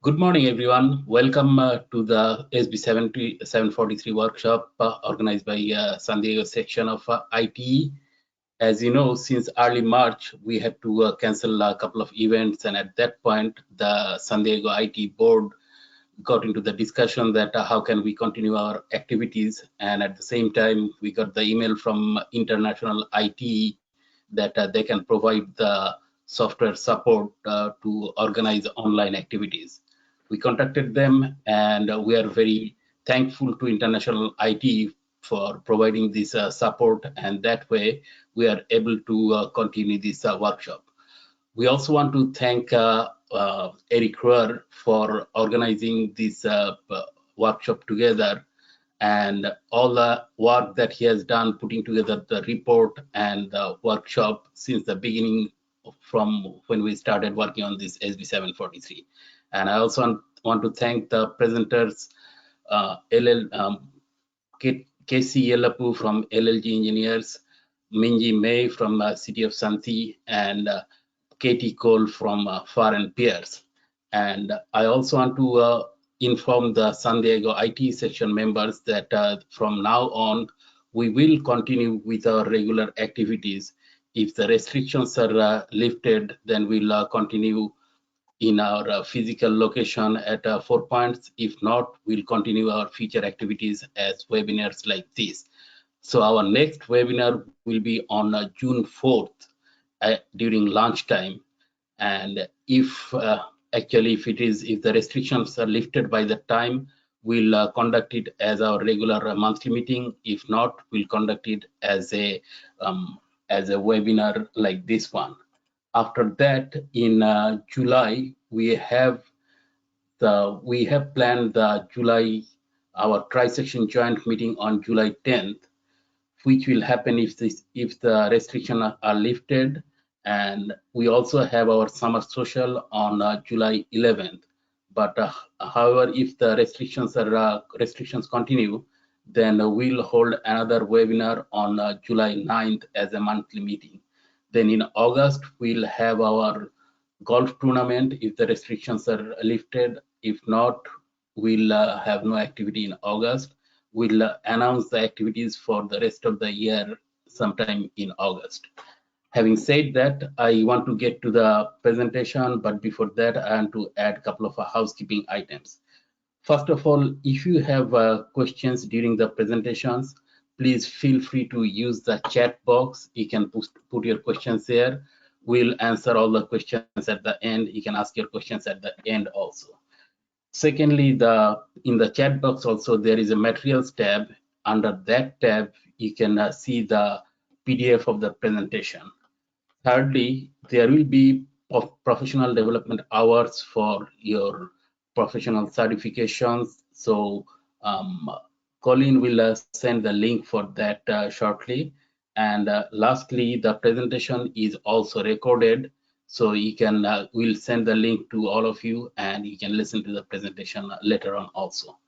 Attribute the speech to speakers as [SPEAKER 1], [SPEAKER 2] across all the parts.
[SPEAKER 1] Good morning, everyone. Welcome to the SB 743 workshop organized by San Diego section of ITE. As you know, since early March, we had to cancel a couple of events, and at that point, the San Diego IT board got into the discussion that how can we continue our activities, and at the same time, we got the email from International ITE that they can provide the software support to organize online activities. We contacted them, and we are very thankful to International IT for providing this support, and that way we are able to continue this workshop. We also want to thank Eric Ruhr for organizing this workshop together, and all the work that he has done putting together the report and the workshop since the beginning from when we started working on this SB 743. And I also want to thank the presenters, Casey Yelapu from LLG Engineers, Minji May from City of Santi, and Katie Cole from Farr and Pierce. And I also want to inform the San Diego IT section members that from now on, we will continue with our regular activities. If the restrictions are lifted, then we'll continue in our physical location at 4 Points. If not, we'll continue our future activities as webinars like this. So our next webinar will be on June 4th during lunchtime. And if if the restrictions are lifted by the time, we'll conduct it as our regular monthly meeting. If not, we'll conduct it as a webinar like this one. After that, in July, we have planned the July our tri-section joint meeting on July 10th, which will happen if the restrictions are lifted. And we also have our summer social on July 11th. But however, if the restrictions continue, then we'll hold another webinar on July 9th as a monthly meeting. Then in August, we'll have our golf tournament if the restrictions are lifted. If not, we'll have no activity in August. We'll announce the activities for the rest of the year sometime in August. Having said that, I want to get to the presentation, but before that, I want to add a couple of housekeeping items. First of all, if you have questions during the presentations, please feel free to use the chat box. You can put your questions there. We'll answer all the questions at the end. You can ask your questions at the end also. Secondly, in the chat box also, there is a materials tab. Under that tab, you can see the PDF of the presentation. Thirdly, there will be professional development hours for your professional certifications. So Colleen will send the link for that shortly. And lastly, the presentation is also recorded. So you can, we'll send the link to all of you and you can listen to the presentation later on also.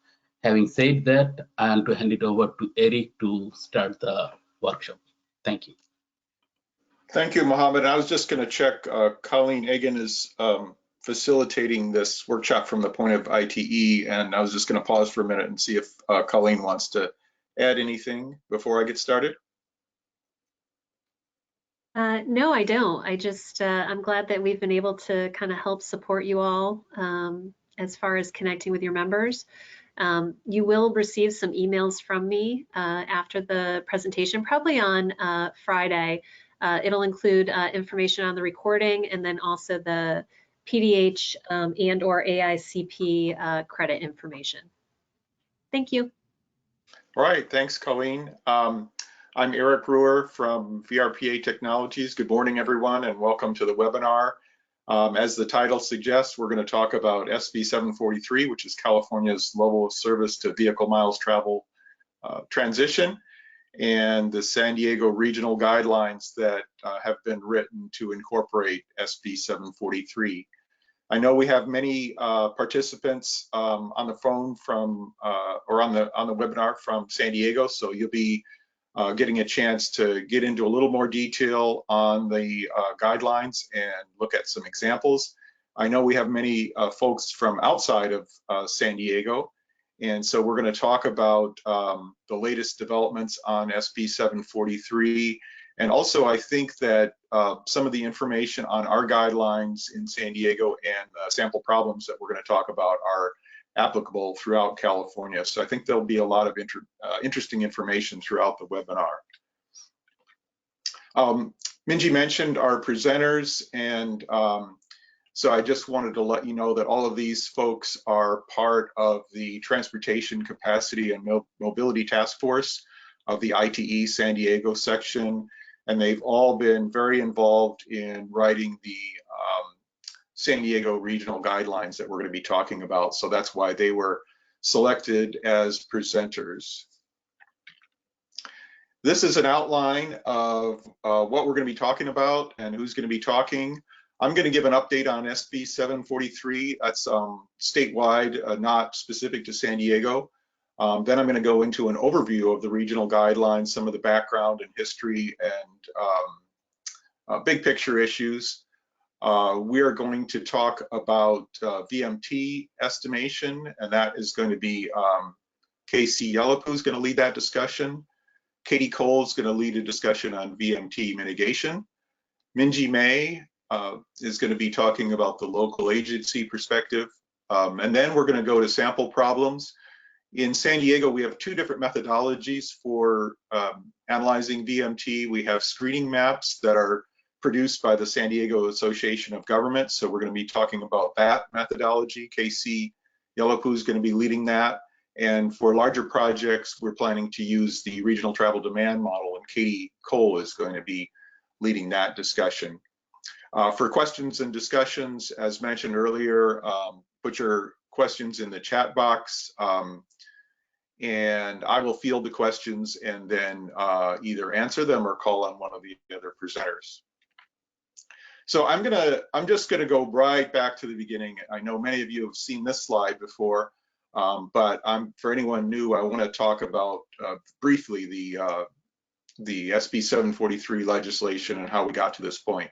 [SPEAKER 1] Having said that, I want to hand it over to Eric to start the workshop. Thank you.
[SPEAKER 2] Thank you, Mohammed. I was just going to check. Colleen Egan is facilitating this workshop from the point of ITE, and I was just going to pause for a minute and see if Colleen wants to add anything before I get started.
[SPEAKER 3] No, I don't. I just, I'm glad that we've been able to kind of help support you all as far as connecting with your members. You will receive some emails from me after the presentation, probably on Friday. It'll include information on the recording and then also the PDH and or AICP credit information. Thank you.
[SPEAKER 2] All right, thanks, Colleen. I'm Eric Ruhr from VRPA Technologies. Good morning, everyone, and welcome to the webinar. As the title suggests, we're going to talk about SB 743, which is California's level of service to vehicle miles travel transition, and the San Diego regional guidelines that have been written to incorporate SB 743. I know we have many participants on the phone from or on the webinar from San Diego, so you'll be getting a chance to get into a little more detail on the guidelines and look at some examples. I know we have many folks from outside of San Diego, and so we're going to talk about the latest developments on SB 743. And also, I think that some of the information on our guidelines in San Diego and sample problems that we're going to talk about are applicable throughout California. So I think there'll be a lot of interesting information throughout the webinar. Minji mentioned our presenters, and so I just wanted to let you know that all of these folks are part of the Transportation Capacity and Mobility Task Force of the ITE San Diego section, and they've all been very involved in writing the San Diego regional guidelines that we're going to be talking about. So that's why they were selected as presenters. This is an outline of what we're going to be talking about and who's going to be talking. I'm going to give an update on SB 743. That's statewide, not specific to San Diego. Then I'm going to go into an overview of the regional guidelines, some of the background and history and big picture issues. We are going to talk about VMT estimation, and that is going to be KC Yellowpoo is going to lead that discussion. Katie Cole is going to lead a discussion on VMT mitigation. Minji May is going to be talking about the local agency perspective. And then we're going to go to sample problems. In San Diego, we have two different methodologies for analyzing VMT. We have screening maps that are produced by the San Diego Association of Governments. So we're going to be talking about that methodology. KC Yellowpoo is going to be leading that. And for larger projects, we're planning to use the regional travel demand model, and Katie Cole is going to be leading that discussion. For questions and discussions, as mentioned earlier, put your questions in the chat box, and I will field the questions and then either answer them or call on one of the other presenters. So I'm just gonna go right back to the beginning. I know many of you have seen this slide before, but for anyone new, I want to talk about briefly the SB 743 legislation and how we got to this point.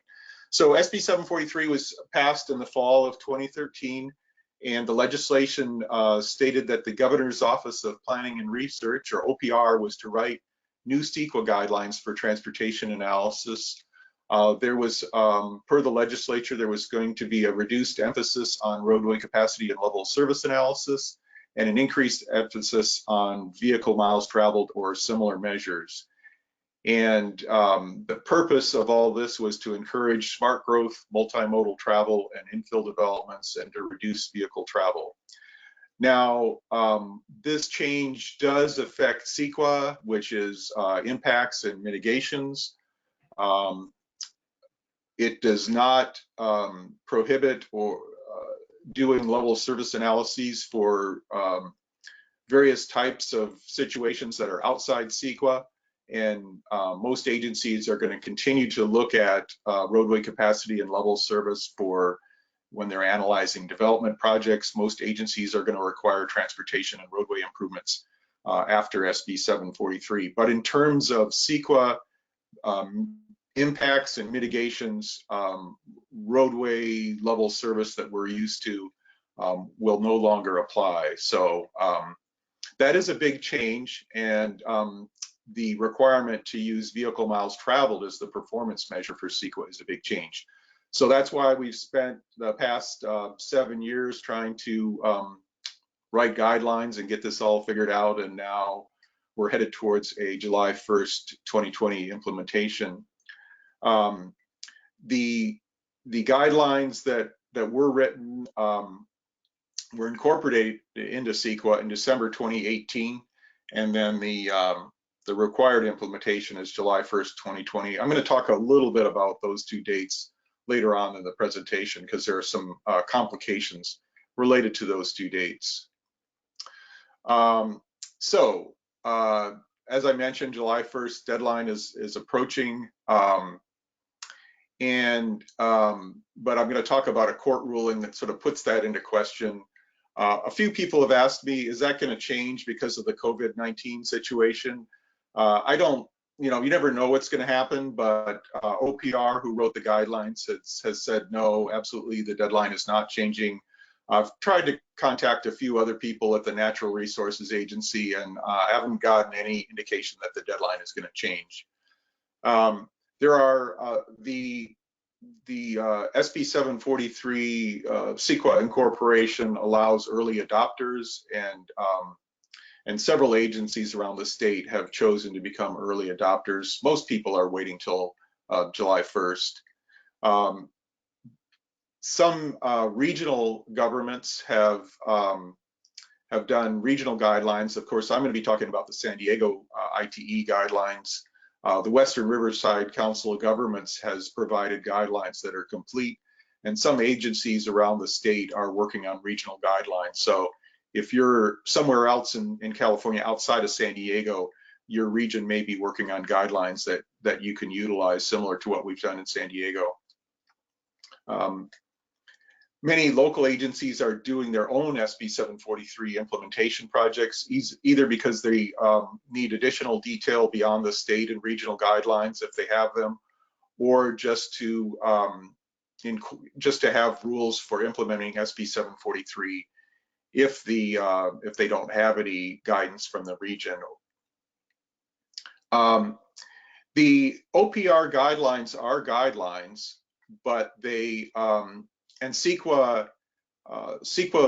[SPEAKER 2] So SB 743 was passed in the fall of 2013, and the legislation stated that the Governor's Office of Planning and Research, or OPR, was to write new CEQA guidelines for transportation analysis. There was, per the legislature, there was going to be a reduced emphasis on roadway capacity and level of service analysis, and an increased emphasis on vehicle miles traveled or similar measures. And the purpose of all this was to encourage smart growth, multimodal travel, and infill developments, and to reduce vehicle travel. Now, this change does affect CEQA, which is impacts and mitigations. It does not prohibit or doing level of service analyses for various types of situations that are outside CEQA. And most agencies are going to continue to look at roadway capacity and level of service for when they're analyzing development projects. Most agencies are going to require transportation and roadway improvements after SB 743. But in terms of CEQA impacts and mitigations, roadway level service that we're used to will no longer apply. So that is a big change, and the requirement to use vehicle miles traveled as the performance measure for CEQA is a big change. So that's why we've spent the past 7 years trying to write guidelines and get this all figured out, and now we're headed towards a July 1st, 2020 implementation. The guidelines that were written were incorporated into CEQA in December 2018, and then the required implementation is July 1st, 2020. I'm going to talk a little bit about those two dates later on in the presentation because there are some complications related to those two dates. As I mentioned, July 1st deadline is approaching, but I'm going to talk about a court ruling that sort of puts that into question. A few people have asked me, is that going to change because of the COVID-19 situation? I don't you know, you never know what's going to happen, but OPR, who wrote the guidelines, has said no, absolutely, the deadline is not changing. I've tried to contact a few other people at the Natural Resources Agency, and I haven't gotten any indication that the deadline is going to change. There are the SB 743 CEQA incorporation allows early adopters, and several agencies around the state have chosen to become early adopters. Most people are waiting till July 1st. Some regional governments have done regional guidelines. Of course, I'm going to be talking about the San Diego ITE guidelines. The Western Riverside Council of Governments has provided guidelines that are complete, and some agencies around the state are working on regional guidelines. So if you're somewhere else in California outside of San Diego, your region may be working on guidelines that you can utilize, similar to what we've done in San Diego. Many local agencies are doing their own SB 743 implementation projects, either because they need additional detail beyond the state and regional guidelines if they have them, or just to have rules for implementing SB 743 if they don't have any guidance from the region. The OPR guidelines are guidelines, but they and CEQA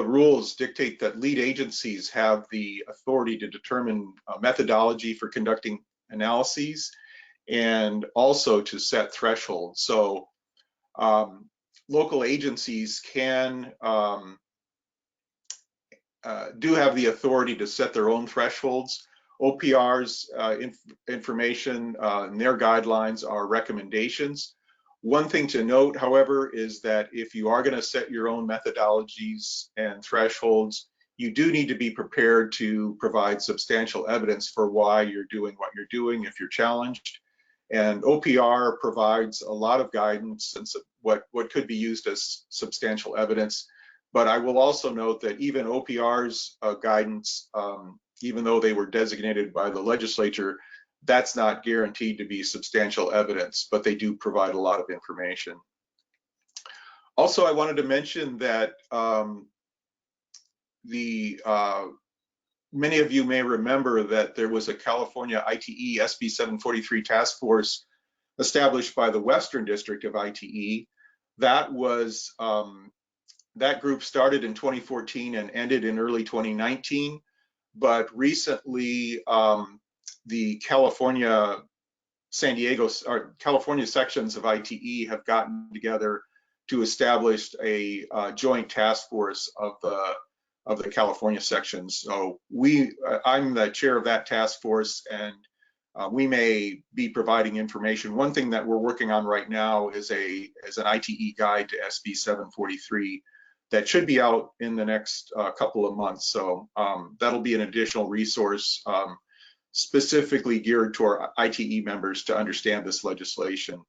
[SPEAKER 2] rules dictate that lead agencies have the authority to determine methodology for conducting analyses and also to set thresholds. So local agencies can do have the authority to set their own thresholds. OPR's information and their guidelines are recommendations. One thing to note, however, is that if you are going to set your own methodologies and thresholds, you do need to be prepared to provide substantial evidence for why you're doing what you're doing if you're challenged. And OPR provides a lot of guidance and what could be used as substantial evidence. But I will also note that even OPR's guidance, even though they were designated by the legislature, that's not guaranteed to be substantial evidence, but they do provide a lot of information. Also, I wanted to mention that many of you may remember that there was a California ITE SB 743 task force established by the Western District of ITE. That was that group started in 2014 and ended in early 2019, but recently the California sections of ITE have gotten together to establish a joint task force of the California sections. So I'm the chair of that task force, and we may be providing information. One thing that we're working on right now is an ITE guide to SB 743 that should be out in the next couple of months. So that'll be an additional resource specifically geared to our ITE members to understand this legislation.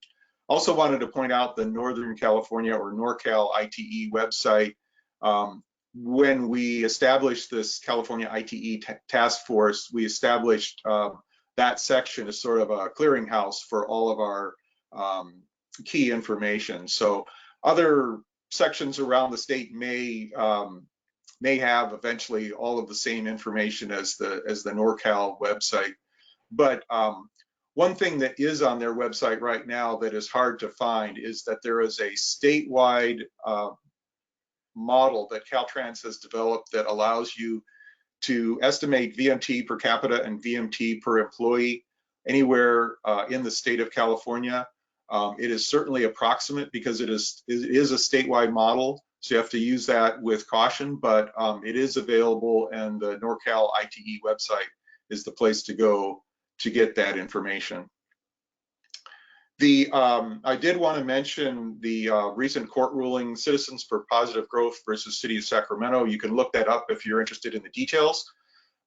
[SPEAKER 2] Also wanted to point out the Northern California or NorCal ITE website. When we established this California ITE task force, we established that section as sort of a clearinghouse for all of our key information. So other sections around the state may have eventually all of the same information as the NorCal website. But one thing that is on their website right now that is hard to find is that there is a statewide model that Caltrans has developed that allows you to estimate VMT per capita and VMT per employee anywhere in the state of California. It is certainly approximate because it is a statewide model, so you have to use that with caution, but it is available, and the NorCal ITE website is the place to go to get that information. I did want to mention the recent court ruling, Citizens for Positive Growth versus City of Sacramento. You can look that up if you're interested in the details.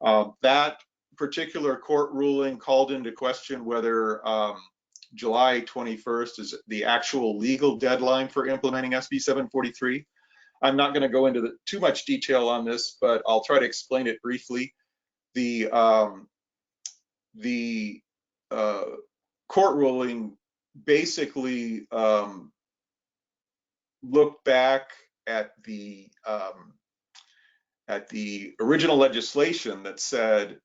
[SPEAKER 2] That particular court ruling called into question whether July 21st is the actual legal deadline for implementing SB 743. I'm not going to go into too much detail on this, but I'll try to explain it briefly. The court ruling basically looked back at the original legislation that said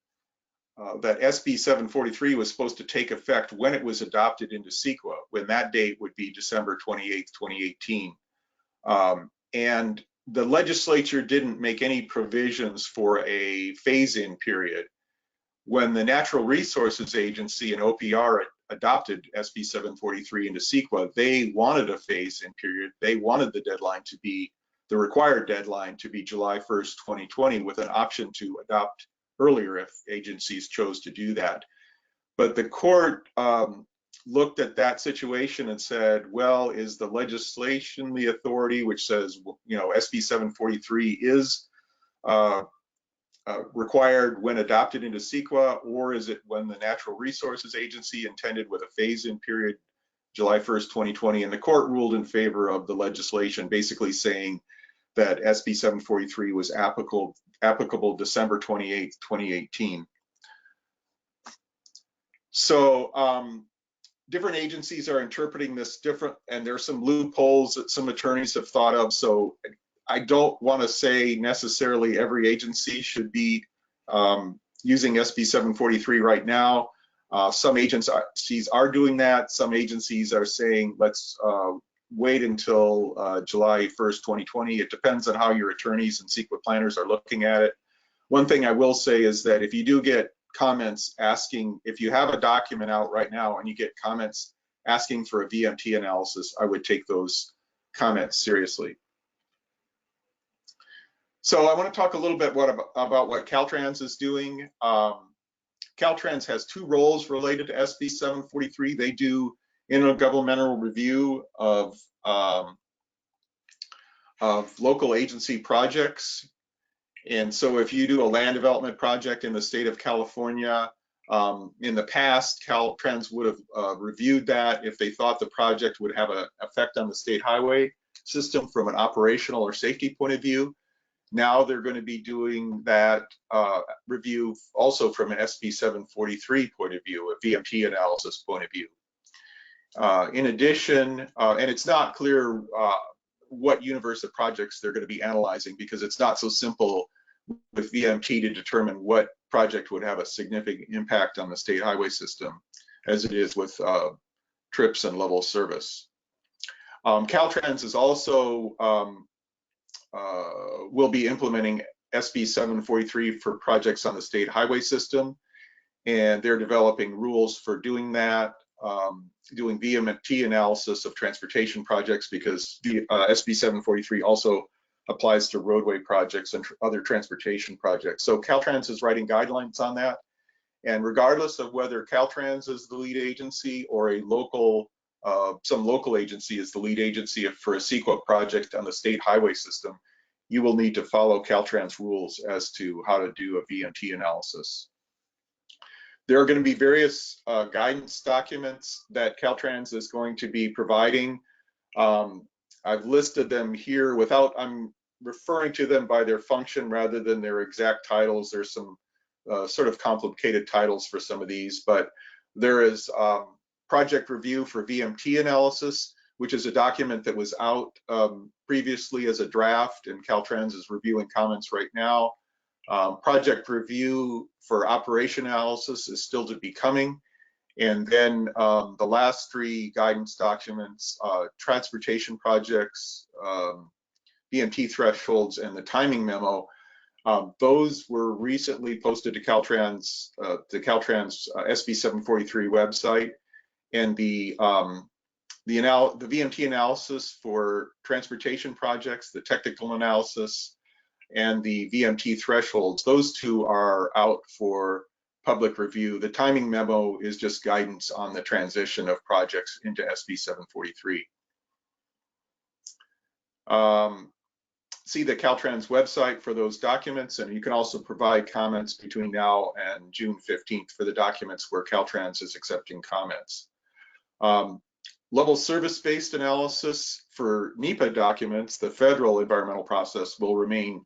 [SPEAKER 2] that SB 743 was supposed to take effect when it was adopted into CEQA, when that date would be December 28th, 2018. And the legislature didn't make any provisions for a phase-in period. When the Natural Resources Agency and OPR adopted SB 743 into CEQA, they wanted a phase-in period. They wanted the deadline to be, the required deadline to be July 1st, 2020, with an option to adopt earlier if agencies chose to do that. But the court looked at that situation and said, well, is the legislation the authority which says, you know, SB 743 is required when adopted into CEQA, or is it when the Natural Resources Agency intended with a phase-in period July 1st, 2020? And the court ruled in favor of the legislation, basically saying that SB 743 was applicable December 28th, 2018. So different agencies are interpreting this different, and there's some loopholes that some attorneys have thought of. So I don't want to say necessarily every agency should be using SB 743 right now. Some agencies are doing that. Some agencies are saying, let's wait until July 1st, 2020. It depends on how your attorneys and CEQA planners are looking at it. One thing I will say is that if you do get comments asking, if you have a document out right now and you get comments asking for a VMT analysis, I would take those comments seriously. So I want to talk a little bit about what Caltrans is doing. Caltrans has two roles related to SB 743. They do intergovernmental review of local agency projects. And so if you do a land development project in the state of California, in the past, Caltrans would have reviewed that if they thought the project would have an effect on the state highway system from an operational or safety point of view. Now they're going to be doing that review also from an SB 743 point of view, a VMT analysis point of view. In addition, and it's not clear what universe of projects they're going to be analyzing, because it's not so simple with VMT to determine what project would have a significant impact on the state highway system as it is with trips and level service. Caltrans is also will be implementing SB 743 for projects on the state highway system, and they're developing rules for doing that, doing VMT analysis of transportation projects, because SB 743 also applies to roadway projects and other transportation projects. So Caltrans is writing guidelines on that, and regardless of whether Caltrans is the lead agency or a local, some local agency is the lead agency for a CEQA project on the state highway system, you will need to follow Caltrans rules as to how to do a VMT analysis. There are going to be various guidance documents that Caltrans is going to be providing. I've listed them here without, I'm referring to them by their function rather than their exact titles. There's some sort of complicated titles for some of these, but there is project review for VMT analysis, which is a document that was out previously as a draft, and Caltrans is reviewing comments right now. Project review for operation analysis is still to be coming. And then the last three guidance documents, transportation projects, VMT thresholds, and the timing memo, those were recently posted to Caltrans, SB 743 website. And the VMT analysis for transportation projects, the technical analysis, and the VMT thresholds, those two are out for public review. The timing memo is just guidance on the transition of projects into SB 743. See the Caltrans website for those documents, and you can also provide comments between now and June 15th for the documents where Caltrans is accepting comments. Level service-based analysis for NEPA documents, the federal environmental process, will remain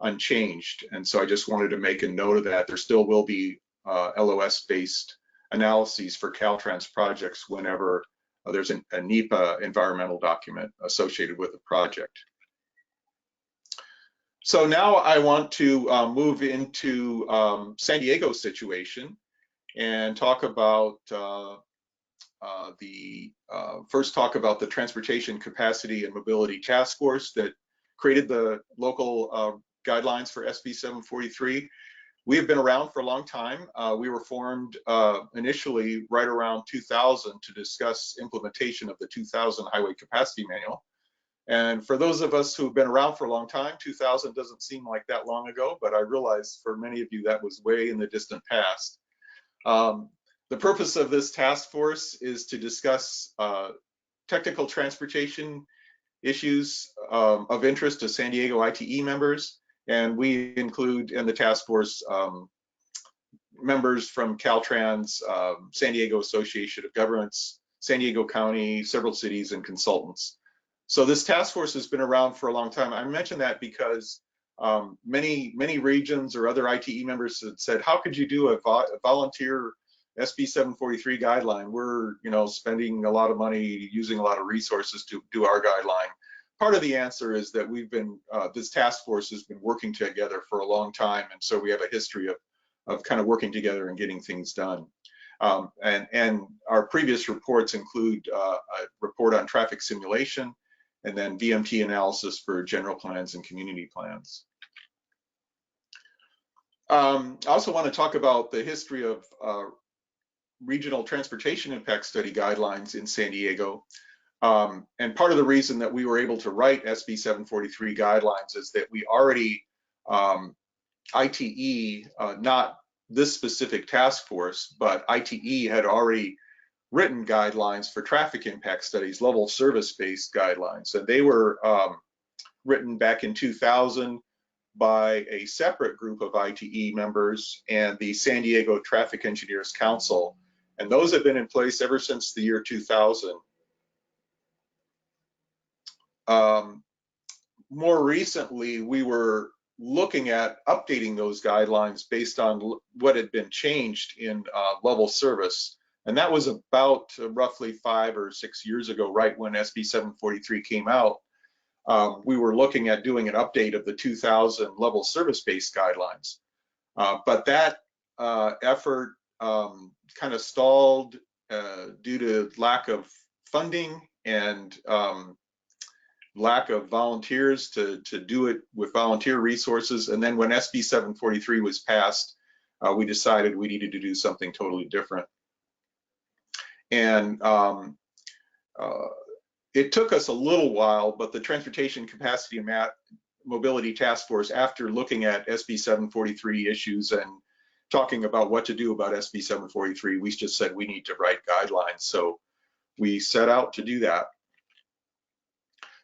[SPEAKER 2] unchanged. And so I just wanted to make a note of that. There still will be LOS-based analyses for Caltrans projects whenever there's a NEPA environmental document associated with the project. So now I want to move into San Diego's situation and talk about first talk about the Transportation Capacity and Mobility Task Force that created the local guidelines for SB 743. We have been around for a long time. We were formed initially right around 2000 to discuss implementation of the 2000 Highway Capacity Manual. And for those of us who've been around for a long time, 2000 doesn't seem like that long ago, but I realize for many of you that was way in the distant past. The purpose of this task force is to discuss technical transportation issues of interest to San Diego ITE members, and we include in the task force members from Caltrans, San Diego Association of Governments, San Diego County, several cities, and consultants. So this task force has been around for a long time. I mention that because many regions or other ITE members had said, how could you do a volunteer SB 743 guideline? We're spending a lot of money, using a lot of resources to do our guideline. Part of the answer is that we've been, this task force has been working together for a long time, and so we have a history of kind of working together and getting things done. And our previous reports include a report on traffic simulation, and then VMT analysis for general plans and community plans. I also want to talk about the history of regional transportation impact study guidelines in San Diego. And part of the reason that we were able to write SB 743 guidelines is that we already, ITE, not this specific task force, but ITE had already written guidelines for traffic impact studies, level service-based guidelines. And they were written back in 2000 by a separate group of ITE members and the San Diego Traffic Engineers Council. And those have been in place ever since the year 2000. More recently, we were looking at updating those guidelines based on what had been changed in level service. And that was about roughly 5 or 6 years ago, right when SB 743 came out. We were looking at doing an update of the 2000 level service-based guidelines. But that effort kind of stalled due to lack of funding and lack of volunteers to do it with volunteer resources. And then when SB 743 was passed, we decided we needed to do something totally different. And it took us a little while, but the Transportation Capacity and Mobility Task Force, after looking at SB 743 issues and talking about what to do about SB 743, we just said we need to write guidelines. So we set out to do that.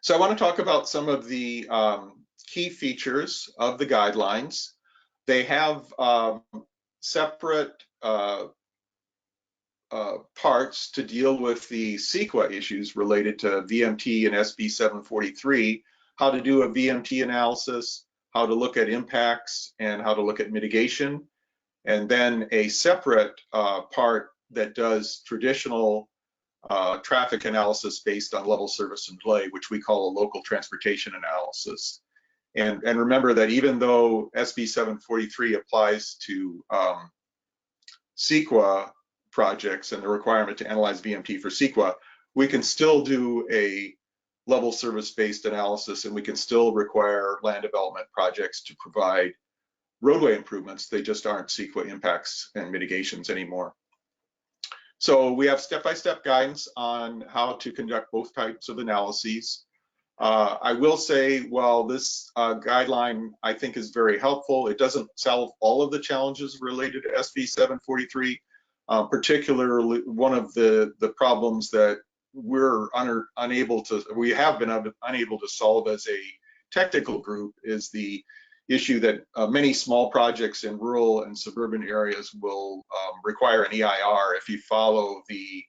[SPEAKER 2] So I want to talk about some of the key features of the guidelines. They have separate parts to deal with the CEQA issues related to VMT and SB 743, how to do a VMT analysis, how to look at impacts, and how to look at mitigation. And then a separate part that does traditional traffic analysis based on level service and delay, which we call a local transportation analysis. And remember that even though SB 743 applies to CEQA projects and the requirement to analyze VMT for CEQA, we can still do a level service-based analysis, and we can still require land development projects to provide roadway improvements. They just aren't CEQA impacts and mitigations anymore. So we have step-by-step guidance on how to conduct both types of analyses. I will say, while this guideline I think is very helpful, it doesn't solve all of the challenges related to SB 743. Particularly, one of the problems that we have been unable to solve as a technical group is the issue that many small projects in rural and suburban areas will require an EIR if you follow the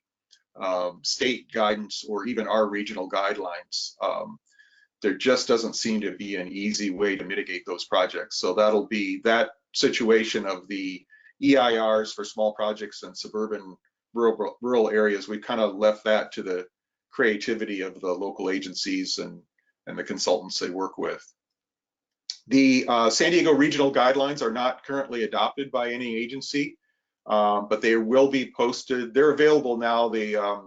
[SPEAKER 2] state guidance or even our regional guidelines. There just doesn't seem to be an easy way to mitigate those projects. So that'll be that situation of the EIRs for small projects in suburban rural areas. We've kind of left that to the creativity of the local agencies and the consultants they work with. The San Diego regional guidelines are not currently adopted by any agency, but they will be posted. They're available now. They, I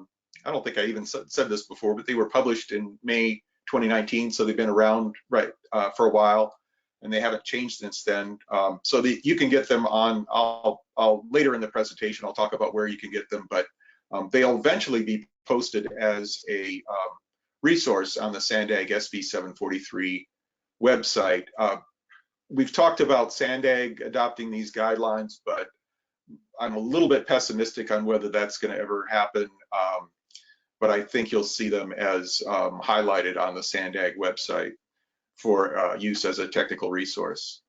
[SPEAKER 2] don't think I even said this before, but they were published in May 2019, so they've been around for a while, and they haven't changed since then. So you can get them on. I'll later in the presentation I'll talk about where you can get them, but they'll eventually be posted as a resource on the SANDAG SB 743 website. We've talked about SANDAG adopting these guidelines, but I'm a little bit pessimistic on whether that's going to ever happen. But I think you'll see them as highlighted on the SANDAG website for use as a technical resource.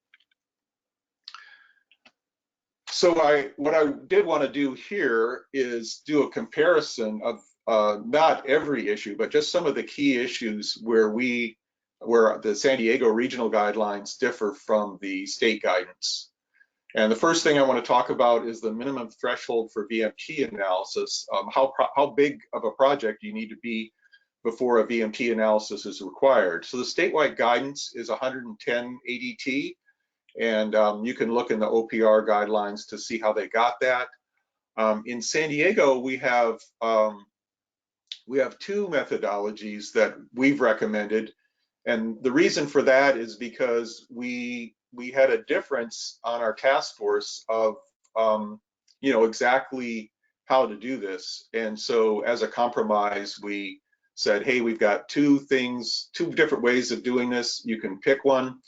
[SPEAKER 2] So what I did want to do here is do a comparison of not every issue, but just some of the key issues where the San Diego regional guidelines differ from the state guidance. And the first thing I want to talk about is the minimum threshold for VMT analysis. How big of a project do you need to be before a VMT analysis is required? So the statewide guidance is 110 ADT, and you can look in the OPR guidelines to see how they got that. In San Diego, we have two methodologies that we've recommended, and the reason for that is because we had a difference on our task force of exactly how to do this. And so as a compromise, we said, hey, we've got two different ways of doing this. You can pick one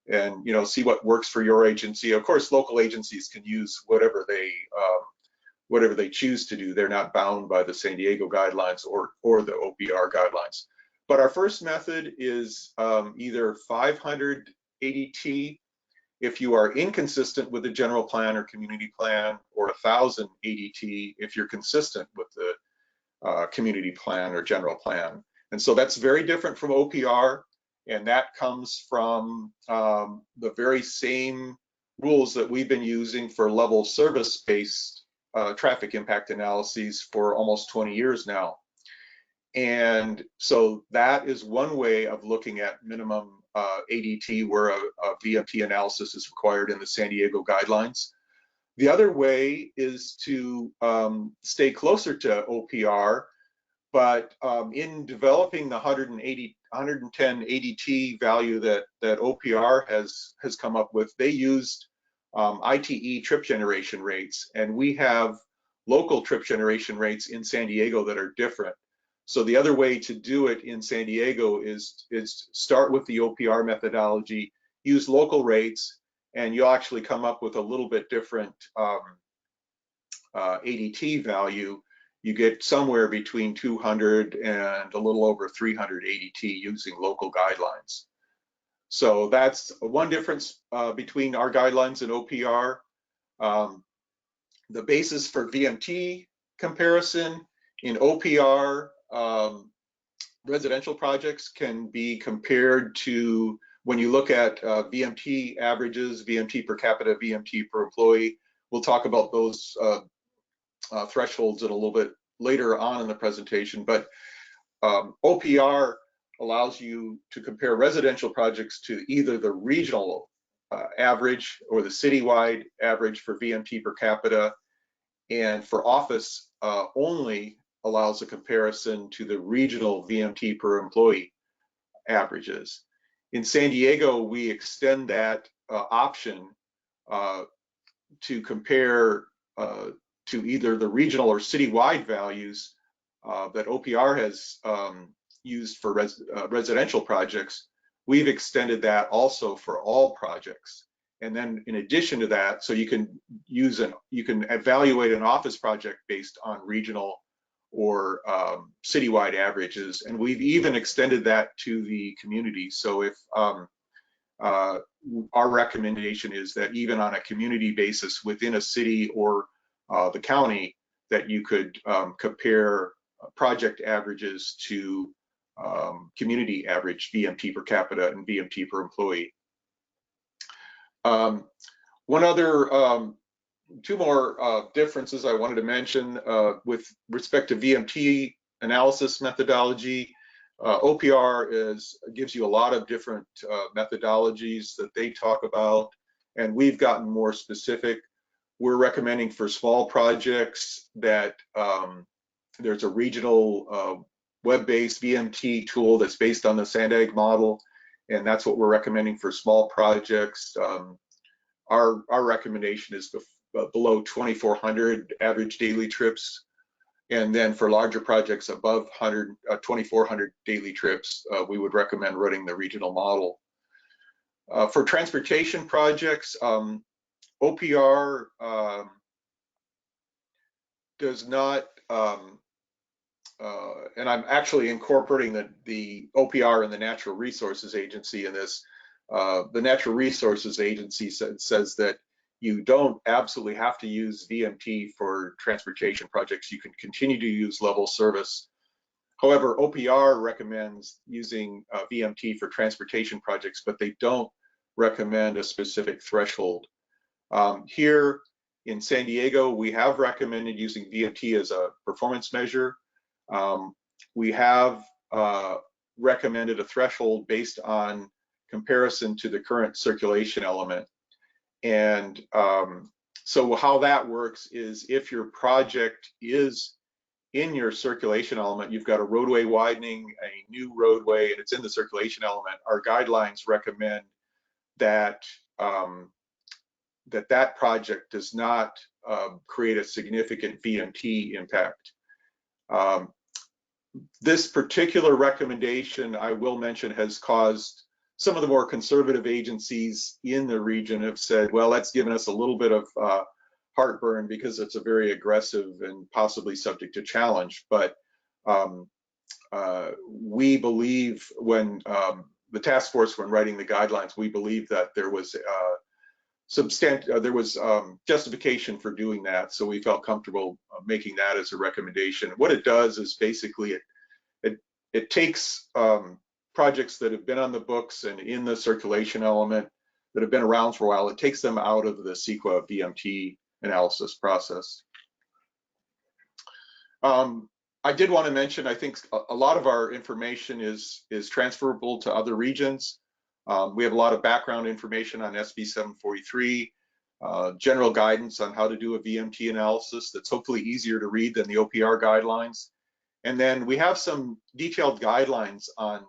[SPEAKER 2] and see what works for your agency. Of course, local agencies can use whatever they choose to do. They're not bound by the San Diego guidelines or the OPR guidelines. But our first method is either 500 ADT if you are inconsistent with the general plan or community plan, or 1,000 ADT if you're consistent with the community plan or general plan. And so that's very different from OPR, and that comes from the very same rules that we've been using for level service-based traffic impact analyses for almost 20 years now. And so that is one way of looking at minimum ADT where a VMT analysis is required in the San Diego guidelines. The other way is to stay closer to OPR, but in developing the 110 ADT value that OPR has come up with, they used ITE trip generation rates, and we have local trip generation rates in San Diego that are different. So the other way to do it in San Diego is start with the OPR methodology, use local rates, and you'll actually come up with a little bit different ADT value. You get somewhere between 200 and a little over 300 ADT using local guidelines. So that's one difference between our guidelines and OPR. The basis for VMT comparison in OPR, residential projects can be compared to, when you look at VMT averages, VMT per capita, VMT per employee. We'll talk about those thresholds in a little bit later on in the presentation, but OPR allows you to compare residential projects to either the regional average or the citywide average for VMT per capita, and for office only allows a comparison to the regional VMT per employee averages. In San Diego, we extend that option to compare to either the regional or citywide values that OPR has used for residential projects. We've extended that also for all projects. And then in addition to that, so you can evaluate an office project based on regional or citywide averages, and we've even extended that to the community. So if our recommendation is that even on a community basis within a city or the county, that you could compare project averages to community average VMT per capita and VMT per employee. One other two more differences I wanted to mention with respect to VMT analysis methodology. OPR gives you a lot of different methodologies that they talk about, and we've gotten more specific. We're recommending for small projects that there's a regional web-based VMT tool that's based on the SANDAG model, and that's what we're recommending for small projects. Our recommendation is below 2,400 average daily trips, and then for larger projects above 2,400 daily trips, we would recommend running the regional model. For transportation projects, OPR does not, and I'm actually incorporating the OPR and the Natural Resources Agency in this. The Natural Resources Agency says that you don't absolutely have to use VMT for transportation projects. You can continue to use level service. However, OPR recommends using VMT for transportation projects, but they don't recommend a specific threshold. Here in San Diego, we have recommended using VMT as a performance measure. We have recommended a threshold based on comparison to the current circulation element. And so how that works is if your project is in your circulation element, you've got a roadway widening, a new roadway, and it's in the circulation element, our guidelines recommend that that project does not create a significant VMT impact. This particular recommendation, I will mention, has caused some of the more conservative agencies in the region have said, well, that's given us a little bit of heartburn because it's a very aggressive and possibly subject to challenge. But we believe when the task force, when writing the guidelines, we believe that there was justification for doing that. So we felt comfortable making that as a recommendation. What it does is basically it takes projects that have been on the books and in the circulation element that have been around for a while, it takes them out of the CEQA VMT analysis process. I did want to mention, I think a lot of our information is transferable to other regions. We have a lot of background information on SB 743, general guidance on how to do a VMT analysis that's hopefully easier to read than the OPR guidelines. And then we have some detailed guidelines on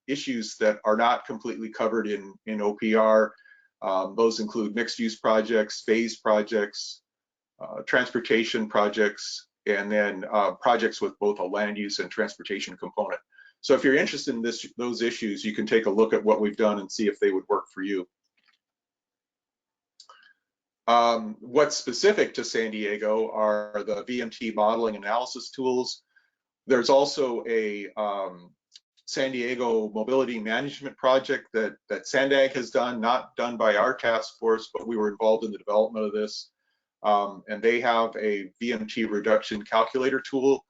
[SPEAKER 2] issues that are not completely covered in OPR. Those include mixed use projects, phase projects, transportation projects, and then projects with both a land use and transportation component. So if you're interested in those issues, you can take a look at what we've done and see if they would work for you. What's specific to San Diego are the VMT modeling analysis tools. There's also a San Diego mobility management project that SANDAG has done, not done by our task force, but we were involved in the development of this. And they have a VMT reduction calculator tool.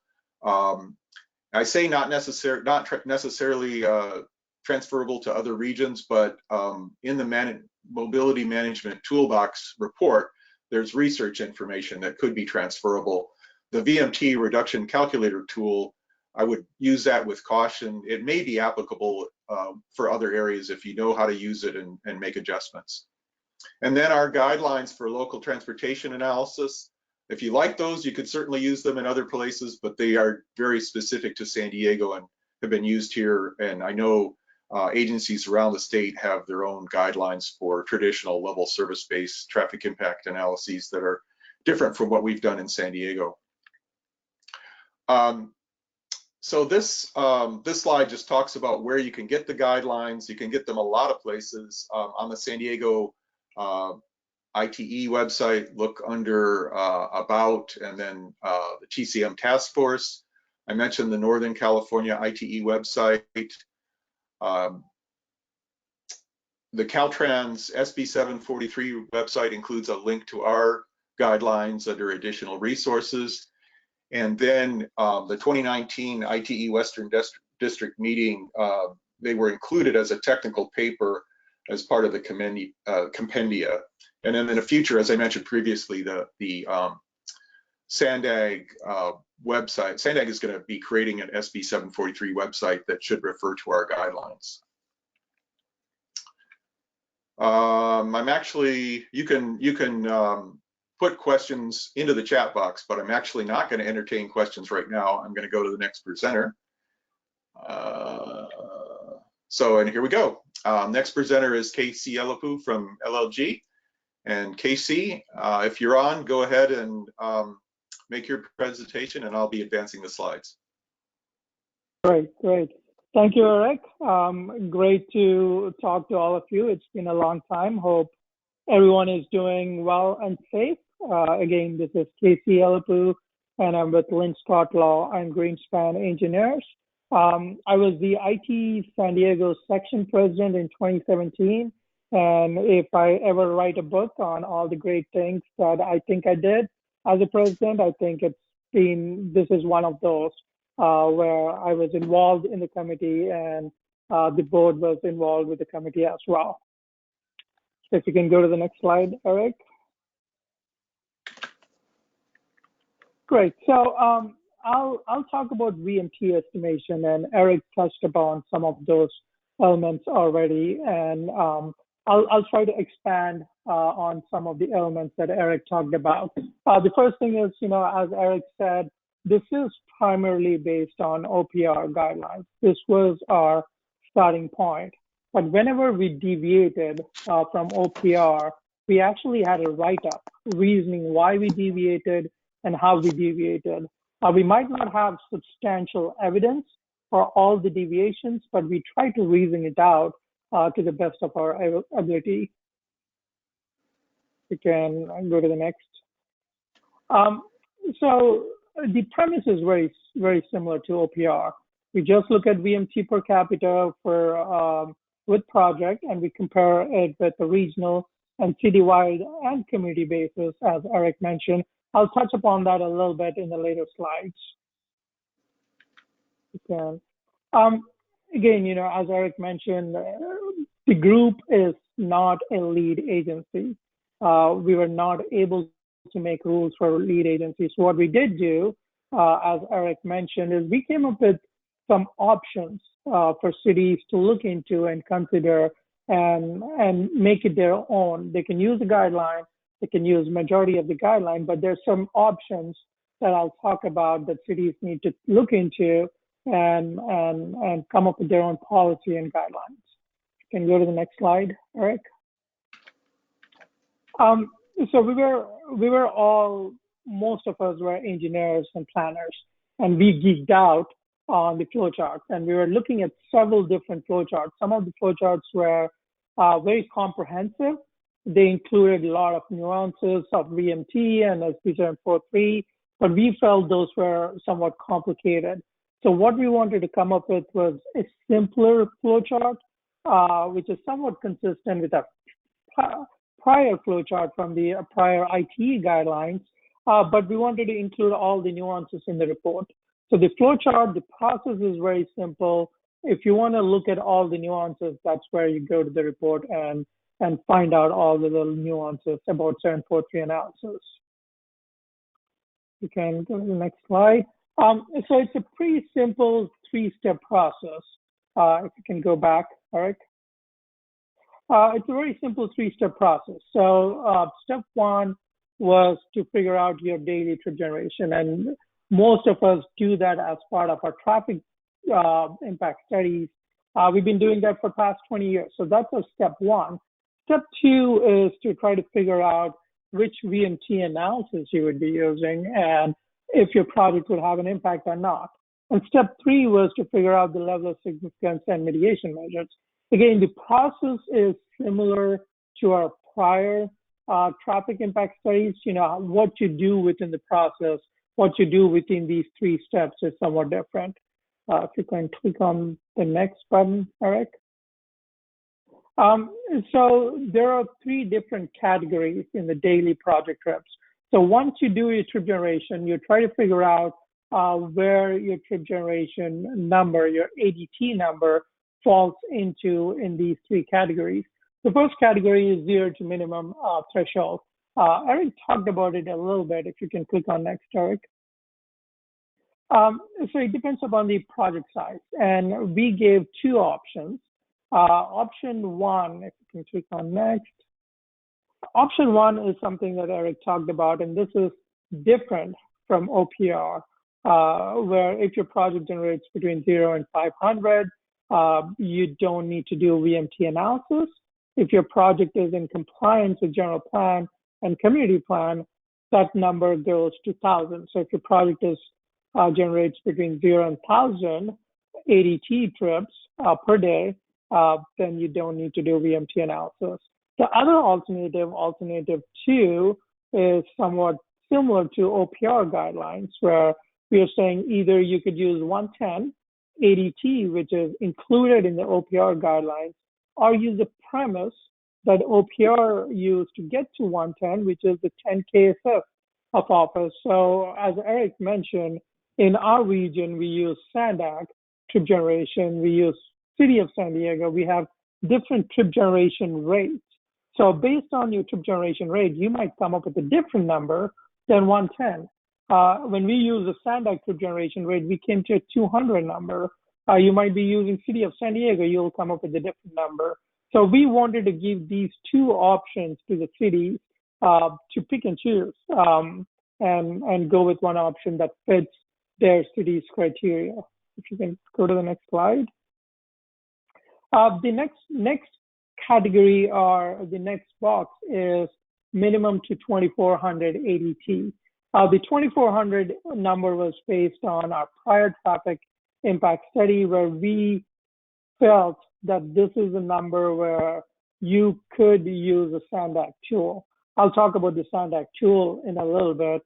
[SPEAKER 2] I say not necessarily transferable to other regions, but in the mobility management toolbox report, there's research information that could be transferable. The VMT reduction calculator tool, I would use that with caution. It may be applicable for other areas if you know how to use it and make adjustments. And then our guidelines for local transportation analysis. If you like those, you could certainly use them in other places, but they are very specific to San Diego and have been used here. And I know agencies around the state have their own guidelines for traditional level service-based traffic impact analyses that are different from what we've done in San Diego. So this slide just talks about where you can get the guidelines. You can get them a lot of places. On the San Diego ITE website, look under About, and then the TCM Task Force. I mentioned the Northern California ITE website. The Caltrans SB 743 website includes a link to our guidelines under additional resources. And then the 2019 ITE Western District meeting, they were included as a technical paper as part of the compendia. And then in the future, as I mentioned previously, the SANDAG website, SANDAG is going to be creating an SB 743 website that should refer to our guidelines. I'm actually, you can put questions into the chat box, but I'm actually not going to entertain questions right now. I'm going to go to the next presenter. And here we go. Next presenter is Casey Elapu from LLG. And Casey, if you're on, go ahead and make your presentation, and I'll be advancing the slides.
[SPEAKER 4] Great. Thank you, Eric. Great to talk to all of you. It's been a long time. Hope everyone is doing well and safe. Again, this is Casey Elapu, and I'm with Lynn Scott Law and Greenspan Engineers. I was the IT San Diego section president in 2017. And if I ever write a book on all the great things that I think I did as a president, I think this is one of those where I was involved in the committee, and the board was involved with the committee as well. So if you can go to the next slide, Eric. Great. So I'll talk about VMT estimation, and Eric touched upon some of those elements already, and I'll try to expand on some of the elements that Eric talked about. The first thing is, as Eric said, this is primarily based on OPR guidelines. This was our starting point. But whenever we deviated from OPR, we actually had a write-up reasoning why we deviated and how we deviated. We might not have substantial evidence for all the deviations, but we try to reason it out to the best of our ability. We can go to the next. So the premise is very, very similar to OPR. We just look at VMT per capita with project, and we compare it with the regional and citywide and community basis, as Eric mentioned. I'll touch upon that a little bit in the later slides. Okay. Again, as Eric mentioned, the group is not a lead agency. We were not able to make rules for lead agencies. So what we did do, as Eric mentioned, is we came up with some options for cities to look into and consider and make it their own. They can use the guideline, they can use majority of the guideline, but there's some options that I'll talk about that cities need to look into and come up with their own policy and guidelines. You can go to the next slide, Eric. So we were all, most of us were engineers and planners, and we geeked out on the flowcharts, and we were looking at several different flowcharts. Some of the flowcharts were very comprehensive. They included a lot of nuances of VMT and SB 743, but we felt those were somewhat complicated. So what we wanted to come up with was a simpler flowchart, which is somewhat consistent with a prior flowchart from the prior IT guidelines, but we wanted to include all the nuances in the report. So the flowchart, the process is very simple. If you want to look at all the nuances, that's where you go to the report and find out all the little nuances about 743 analysis. You can go to the next slide. So it's a pretty simple three-step process. If you can go back, Eric. It's a very simple three-step process. So step one was to figure out your daily trip generation. And most of us do that as part of our traffic impact studies. We've been doing that for the past 20 years. So that's our step one. Step two is to try to figure out which VMT analysis you would be using and if your project would have an impact or not. And step three was to figure out the level of significance and mitigation measures. Again, the process is similar to our prior traffic impact studies. What you do within the process, what you do within these three steps is somewhat different. If you can click on the next button, Eric. So there are three different categories in the daily project trips. So once you do your trip generation, you try to figure out where your trip generation number, your ADT number, falls into in these three categories. The first category is 0 to minimum threshold. Eric talked about it a little bit. If you can click on next, Eric. So it depends upon the project size, and we gave two options. Option one, if you can click on next. Option one is something that Eric talked about, and this is different from OPR, where if your project generates between 0 and 500, you don't need to do VMT analysis. If your project is in compliance with general plan and community plan, that number goes to 1,000. So if your project is generates between 0 and 1,000 ADT trips per day, then you don't need to do VMT analysis. The other alternative two, is somewhat similar to OPR guidelines, where we are saying either you could use 110 ADT, which is included in the OPR guidelines, or use the premise that OPR used to get to 110, which is the 10 KSF of office. So as Eric mentioned, in our region, we use SANDAC trip generation. We use City of San Diego. We have different trip generation rates. So based on your trip generation rate, you might come up with a different number than 110. When we use the SANDAC trip generation rate, we came to a 200 number. You might be using City of San Diego, you'll come up with a different number. So we wanted to give these two options to the cities to pick and choose and go with one option that fits their city's criteria. If you can go to the next slide. The next category, or the next box, is minimum to 2,400 ADT. The 2,400 number was based on our prior traffic impact study, where we felt that this is a number where you could use a SANDAC tool. I'll talk about the SANDAC tool in a little bit.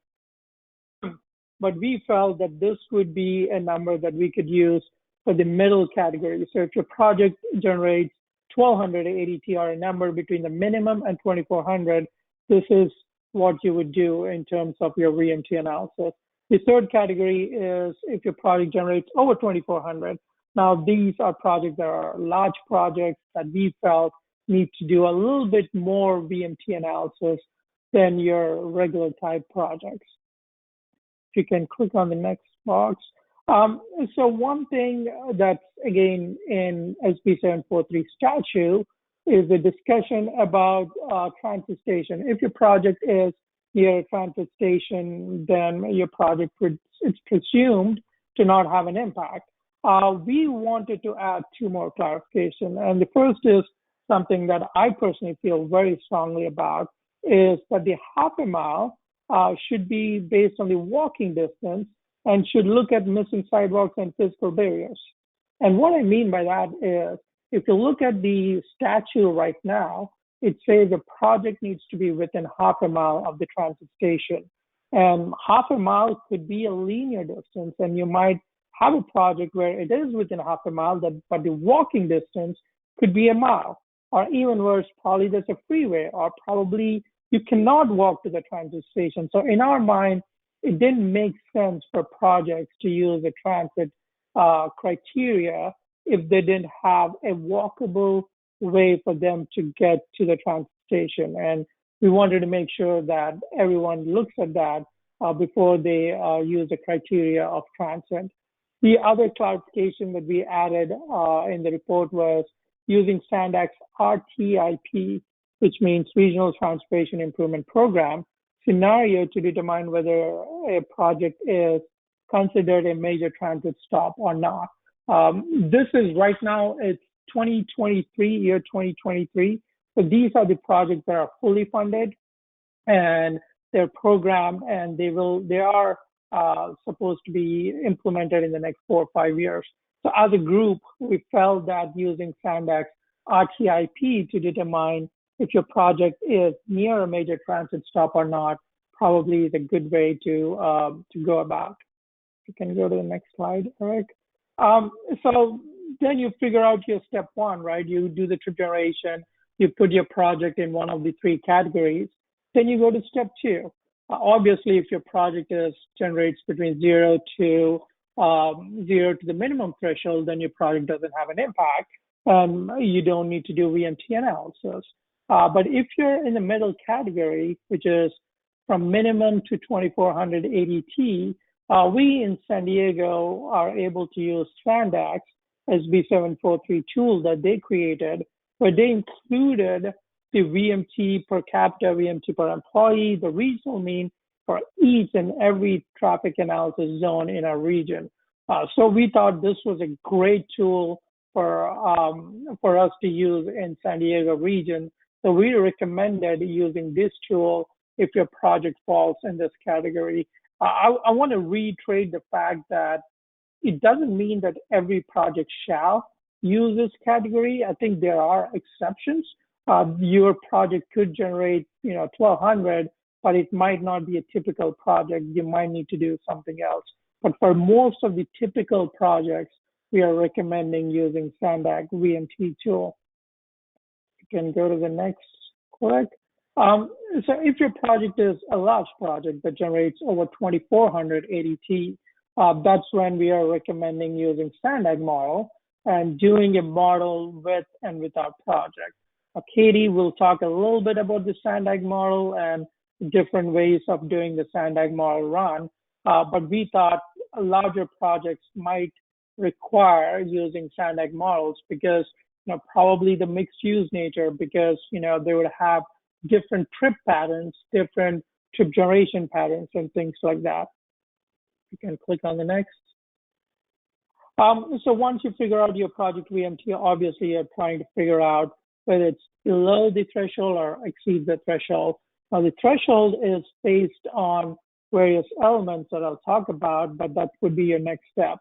[SPEAKER 4] But we felt that this would be a number that we could use for the middle category. So if your project generates 1,200 ADT, or a number between the minimum and 2,400, this is what you would do in terms of your VMT analysis. The third category is if your project generates over 2,400. Now, these are projects that are large projects that we felt need to do a little bit more VMT analysis than your regular type projects. If you can click on the next box. So one thing that's, again, in SB 743 statute is the discussion about transit station. If your project is near a transit station, then your project it's presumed to not have an impact. We wanted to add two more clarification. And the first is something that I personally feel very strongly about, is that the half a mile should be based on the walking distance and should look at missing sidewalks and physical barriers. And what I mean by that is, if you look at the statute right now, it says a project needs to be within half a mile of the transit station. And half a mile could be a linear distance, and you might have a project where it is within half a mile, but the walking distance could be a mile. Or even worse, probably there's a freeway, or probably you cannot walk to the transit station. So in our mind, it didn't make sense for projects to use a transit criteria if they didn't have a walkable way for them to get to the transit station. And we wanted to make sure that everyone looks at that before they use the criteria of transit. The other clarification that we added in the report was using SANDAC's RTIP, which means Regional Transportation Improvement Program, scenario to determine whether a project is considered a major transit stop or not. This is right now, it's 2023, year 2023. So these are the projects that are fully funded and they're programmed, and they are supposed to be implemented in the next 4 or 5 years. So as a group, we felt that using SANDAC's RTIP to determine if your project is near a major transit stop or not probably is a good way to go about. You can go to the next slide, Eric. So then you figure out your step one, right? You do the trip generation, you put your project in one of the 3 categories. Then you go to step 2. Obviously, if your project generates between 0 to the minimum threshold, then your project doesn't have an impact. and you don't need to do VMT analysis. But if you're in the middle category, which is from minimum to 2400 ADT, we in San Diego are able to use SANDAX SB743 tool that they created, where they included the VMT per capita, VMT per employee, the regional mean for each and every traffic analysis zone in our region. So we thought this was a great tool for us to use in San Diego region. So we recommended using this tool if your project falls in this category. I want to reiterate the fact that it doesn't mean that every project shall use this category. I think there are exceptions. Your project could generate, 1,200, but it might not be a typical project. You might need to do something else. But for most of the typical projects, we are recommending using SANDAX VMT tool. You can go to the next click. So if your project is a large project that generates over 2,400 ADT, that's when we are recommending using SANDAG model and doing a model with and without project. Katie will talk a little bit about the SANDAG model and different ways of doing the SANDAG model run, but we thought larger projects might require using SANDAG models because probably the mixed use nature, because they would have different trip patterns, different trip generation patterns, and things like that. You can click on the next. So once you figure out your project VMT, obviously you're trying to figure out whether it's below the threshold or exceeds the threshold. Now the threshold is based on various elements that I'll talk about, but that would be your next step.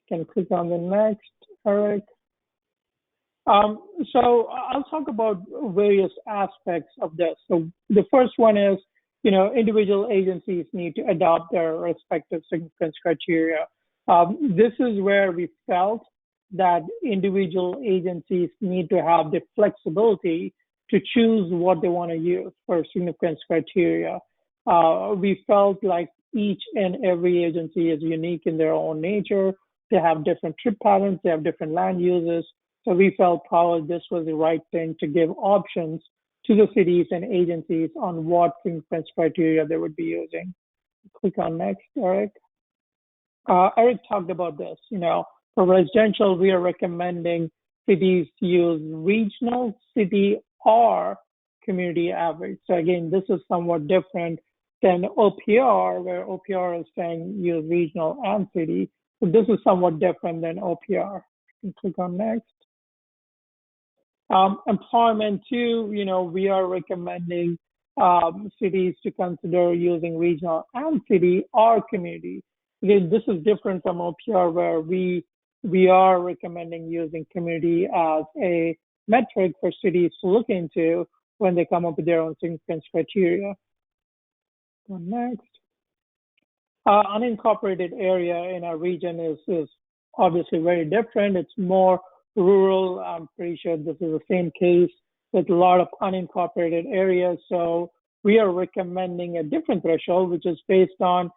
[SPEAKER 4] You can click on the next, Eric. So I'll talk about various aspects of this. So the first one is, individual agencies need to adopt their respective significance criteria. This is where we felt that individual agencies need to have the flexibility to choose what they want to use for significance criteria. We felt like each and every agency is unique in their own nature. They have different trip patterns, they have different land uses. So we felt probably this was the right thing to give options to the cities and agencies on what significance criteria they would be using. Click on next, Eric. Eric talked about this. For residential, we are recommending cities to use regional, city, or community average. So again, this is somewhat different than OPR, where OPR is saying use regional and city. So this is somewhat different than OPR. You can click on next. Employment too, we are recommending cities to consider using regional and city or community. Again, this is different from OPR, where we are recommending using community as a metric for cities to look into when they come up with their own significance criteria. Go next. Unincorporated area in our region is obviously very different. It's more rural. I'm pretty sure this is the same case with a lot of unincorporated areas. So we are recommending a different threshold, which is based on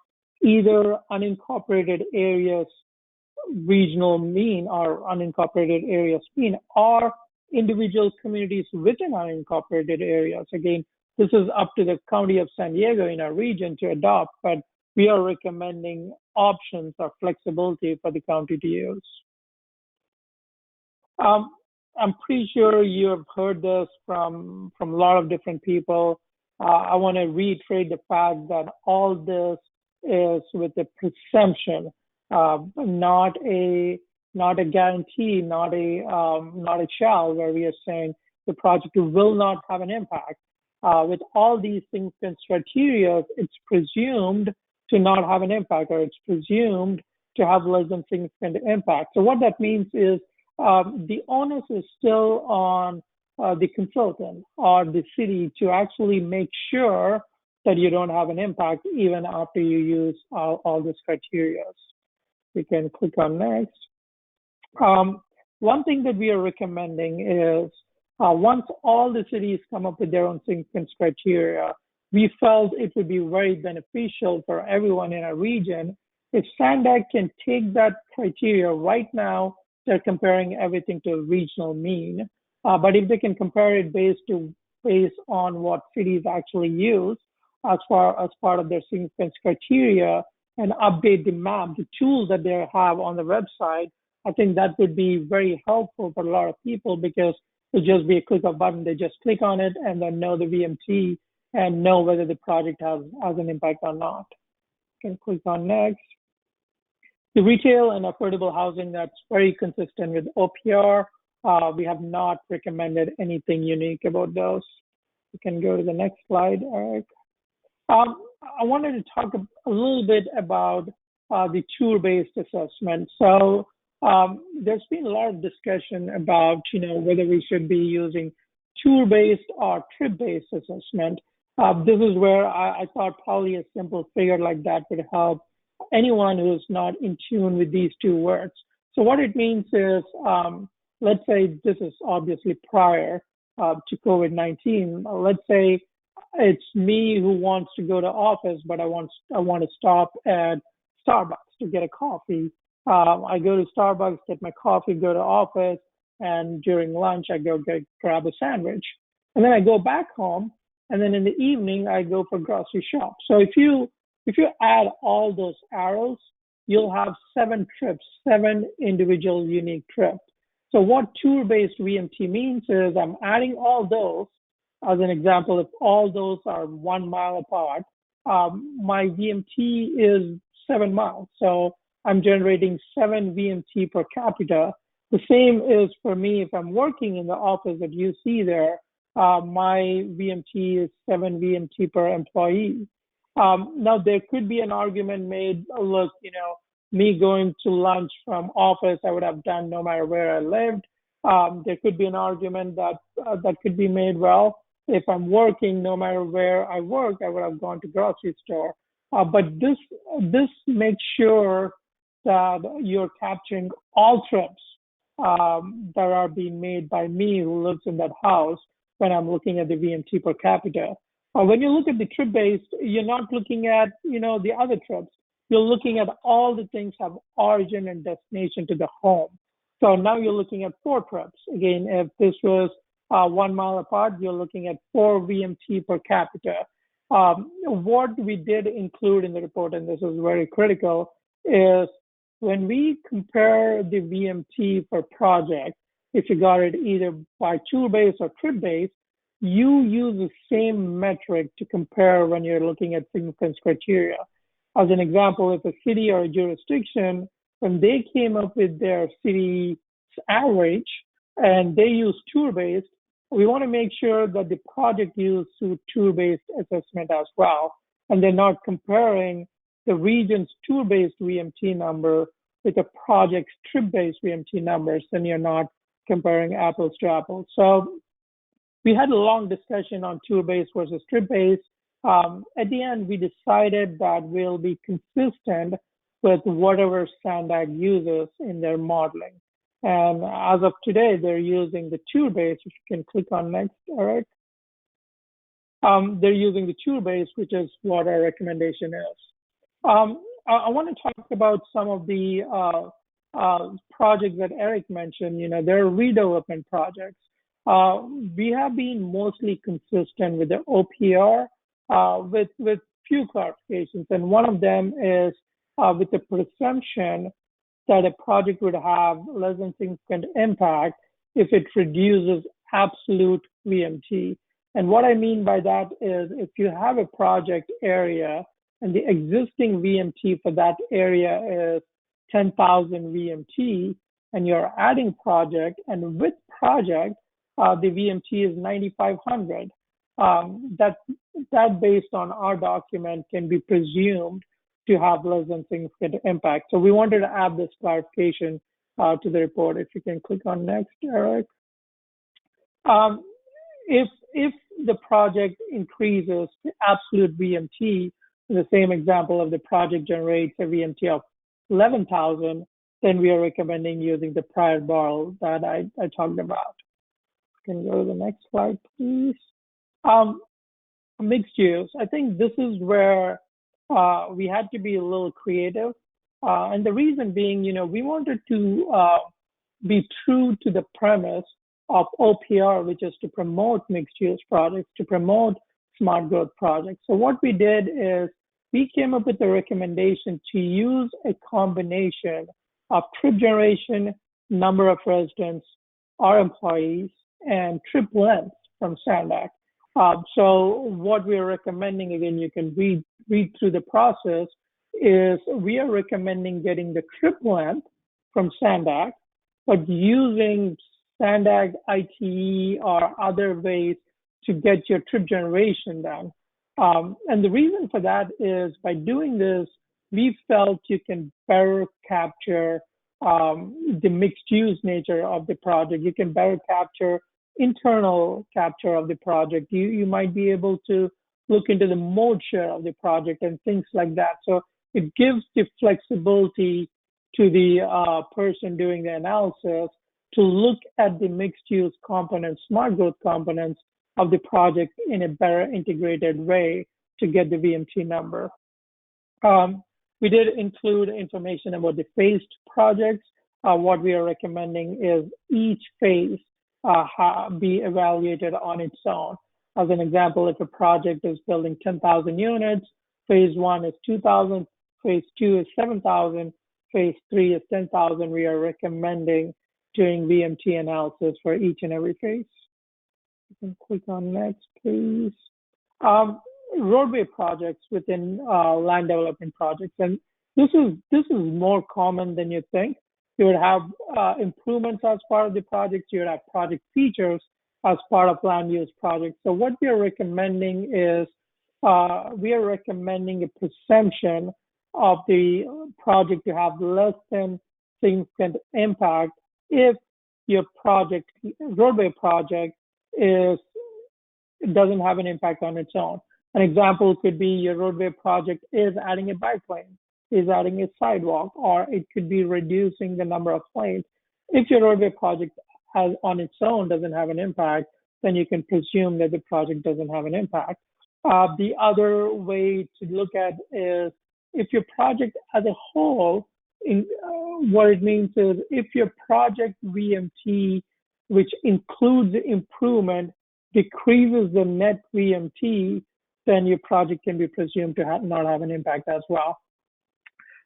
[SPEAKER 4] either unincorporated areas regional mean or unincorporated areas mean, or individual communities within unincorporated areas. Again, this is up to the County of San Diego in our region to adopt, but we are recommending options or flexibility for the county to use. I'm pretty sure you have heard this from a lot of different people. I want to reiterate the fact that all this is with a presumption, not a guarantee, not a shall, where we are saying the project will not have an impact. With all these significance criteria, it's presumed to not have an impact, or it's presumed to have less than significant impact. So what that means is the onus is still on the consultant or the city to actually make sure that you don't have an impact even after you use all these criteria. We can click on next. One thing that we are recommending is once all the cities come up with their own significance criteria, we felt it would be very beneficial for everyone in our region if SANDAG can take that criteria right now they're comparing everything to a regional mean. But if they can compare it based on what cities actually use as part of their significance criteria and update the map, the tools that they have on the website, I think that would be very helpful for a lot of people, because it'll just be a click of a button. They just click on it and then know the VMT and know whether the project has an impact or not. You can click on next. The retail and affordable housing, that's very consistent with OPR. We have not recommended anything unique about those. You can go to the next slide, Eric. I wanted to talk a little bit about the tour-based assessment. So there's been a lot of discussion about, whether we should be using tour-based or trip-based assessment. This is where I thought probably a simple figure like that would help anyone who's not in tune with these two words. So what it means is, let's say this is obviously prior to COVID-19. Let's say it's me who wants to go to office, but I want to stop at Starbucks to get a coffee. I go to Starbucks, get my coffee, go to office, and during lunch I go grab a sandwich, and then I go back home, and then in the evening I go for grocery shop. So if you add all those arrows, you'll have 7 trips, 7 individual unique trips. So what tour-based VMT means is I'm adding all those. As an example, if all those are 1 mile apart, my VMT is 7 miles. So I'm generating 7 VMT per capita. The same is for me if I'm working in the office that you see there. My VMT is 7 VMT per employee. Now, there could be an argument made, look, me going to lunch from office, I would have done no matter where I lived. There could be an argument that could be made, well, if I'm working, no matter where I work, I would have gone to grocery store. But this makes sure that you're capturing all trips that are being made by me who lives in that house when I'm looking at the VMT per capita. When you look at the trip-based, you're not looking at, the other trips. You're looking at all the things have origin and destination to the home. So now you're looking at 4 trips. Again, if this was 1 mile apart, you're looking at 4 VMT per capita. What we did include in the report, and this is very critical, is when we compare the VMT per project, if you got it either by tour-based or trip-based, you use the same metric to compare when you're looking at significance criteria. As an example, if a city or a jurisdiction, when they came up with their city's average and they use tour-based, we want to make sure that the project uses tour-based assessment as well, and they're not comparing the region's tour-based VMT number with the project's trip-based VMT numbers, then you're not comparing apples to apples. So we had a long discussion on tour-based versus trip-based. At the end, we decided that we'll be consistent with whatever STATEWIDE uses in their modeling. And as of today, they're using the tour-based, which you can click on next, Eric. They're using the tour-based, which is what our recommendation is. I want to talk about some of the projects that Eric mentioned. There are redevelopment projects. We have been mostly consistent with the OPR with few clarifications, and one of them is with the presumption that a project would have less than significant impact if it reduces absolute VMT. And what I mean by that is if you have a project area and the existing VMT for that area is 10,000 VMT, and you're adding project, and with project, the VMT is 9,500. That based on our document can be presumed to have less than significant impact. So we wanted to add this clarification to the report. If you can click on next, Eric. If the project increases the absolute VMT, in the same example of the project generates a VMT of 11,000, then we are recommending using the prior bar that I talked about. Can you go to the next slide, please? Mixed use. I think this is where we had to be a little creative. And the reason being, we wanted to be true to the premise of OPR, which is to promote mixed-use projects, to promote smart growth projects. So what we did is we came up with a recommendation to use a combination of trip generation, number of residents, our employees, and trip length from SANDAC. So what we are recommending, again, you can read through the process, is we are recommending getting the trip length from SANDAC, but using SANDAC, ITE, or other ways to get your trip generation done. And the reason for that is by doing this, we felt you can better capture the mixed use nature of the project. You can better capture internal capture of the project. You might be able to look into the mode share of the project and things like that. So it gives the flexibility to the person doing the analysis to look at the mixed use components, smart growth components of the project in a better integrated way to get the VMT number. We did include information about the phased projects. What we are recommending is each phase be evaluated on its own. As an example, if a project is building 10,000 units, phase 1 is 2,000, phase 2 is 7,000, phase 3 is 10,000. We are recommending doing VMT analysis for each and every phase. You can click on next, please. Roadway projects within land development projects, and this is more common than you think. You would have improvements as part of the project. You would have project features as part of land use projects. So what we are recommending is we are recommending a presumption of the project to have less than significant impact if your project, roadway project, doesn't have an impact on its own. An example could be your roadway project is adding a bike lane, is adding a sidewalk, or it could be reducing the number of lanes. If your roadway project has on its own doesn't have an impact, then you can presume that the project doesn't have an impact. The other way to look at is if your project as a whole, what it means is if your project VMT, which includes improvement, decreases the net VMT, then your project can be presumed to not have an impact as well.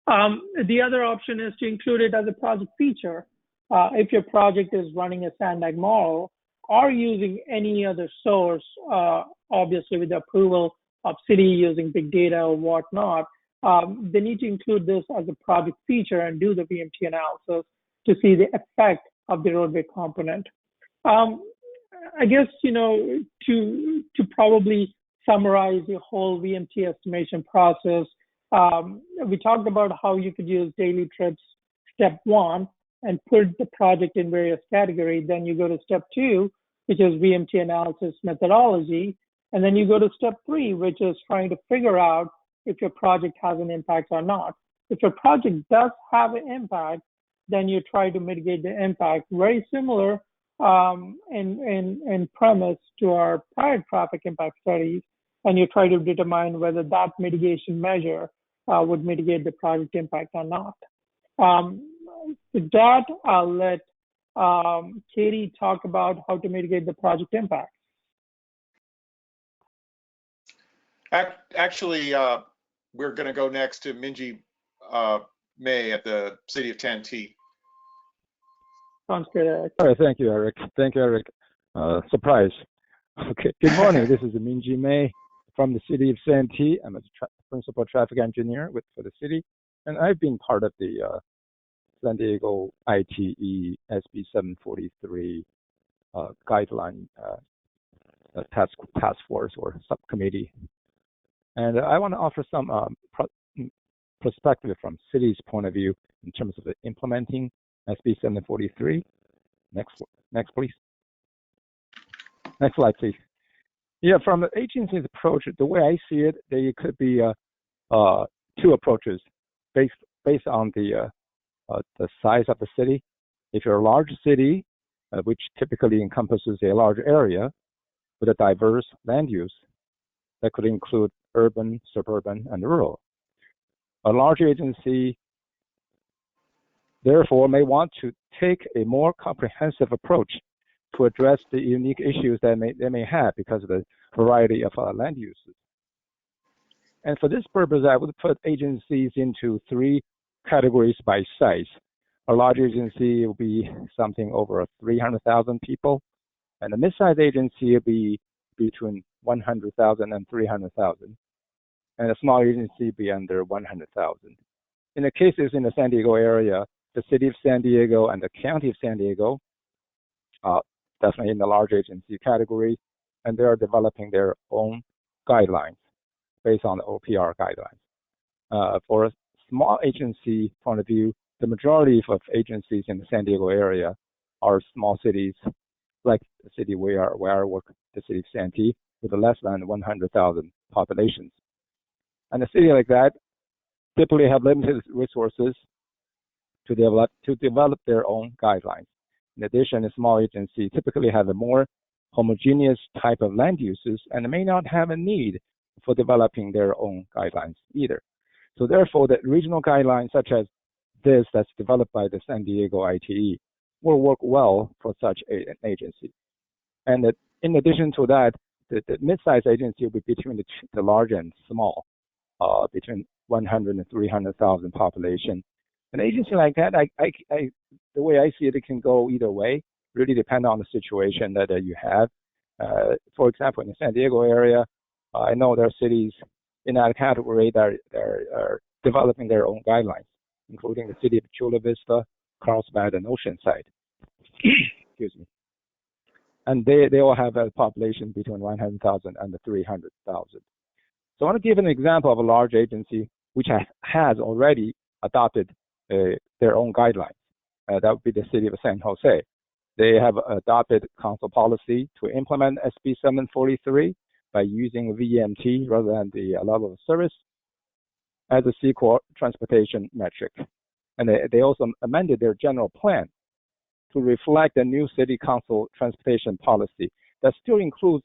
[SPEAKER 4] The other option is to include it as a project feature. If your project is running a SANDAC model or using any other source, obviously with the approval of city using big data or whatnot, they need to include this as a project feature and do the VMT analysis to see the effect of the roadway component. I guess, to probably summarize the whole VMT estimation process, we talked about how you could use daily trips, step 1, and put the project in various categories. Then you go to step 2, which is VMT analysis methodology. And then you go to step 3, which is trying to figure out if your project has an impact or not. If your project does have an impact, then you try to mitigate the impact. Very similar in premise to our prior traffic impact studies, and you try to determine whether that mitigation measure would mitigate the project impact or not. With that, I'll let Katie talk about how to mitigate the project impact.
[SPEAKER 2] Actually, we're going to go next to Minji May at the City of Tantee.
[SPEAKER 4] Sounds good, Eric.
[SPEAKER 5] All right, thank you, Eric. Thank you, Eric. Surprise. Okay, good morning. This is Minji May from the City of Santee. I'm a principal traffic engineer for the city, and I've been part of the San Diego ITE SB 743 guideline task force or subcommittee. And I want to offer some perspective from city's point of view in terms of implementing SB 743. Next, please. Next slide, please. Yeah, from the agency's approach, the way I see it, there could be two approaches based on the size of the city. If you're a large city, which typically encompasses a large area with a diverse land use, that could include urban, suburban, and rural. A large agency therefore may want to take a more comprehensive approach to address the unique issues that they may have because of the variety of land uses. And for this purpose, I would put agencies into 3 categories by size. A large agency will be something over 300,000 people, and a mid-sized agency will be between 100,000 and 300,000, and a small agency will be under 100,000. In the cases in the San Diego area, the city of San Diego and the county of San Diego, definitely in the large agency category, and they are developing their own guidelines based on the OPR guidelines. For a small agency point of view, the majority of agencies in the San Diego area are small cities, like the city where I work, the city of Santee, with less than 100,000 populations. And a city like that typically have limited resources to develop their own guidelines. In addition, a small agency typically have a more homogeneous type of land uses and may not have a need for developing their own guidelines either. So therefore, the regional guidelines such as this that's developed by the San Diego ITE will work well for such an agency. And in addition to that, the mid-sized agency will be between the large and small, between 100 and 300,000 population. An agency like that, the way I see it, it can go either way, really depend on the situation that you have. For example, in the San Diego area, I know there are cities in that category that are developing their own guidelines, including the city of Chula Vista, Carlsbad, and Oceanside. Excuse me. And they all have a population between 100,000 and 300,000. So I want to give an example of a large agency which has already adopted their own guidelines. That would be the city of San Jose. They have adopted council policy to implement SB 743 by using VMT rather than the level of service as a C-Corp transportation metric. And they also amended their general plan to reflect the new city council transportation policy that still includes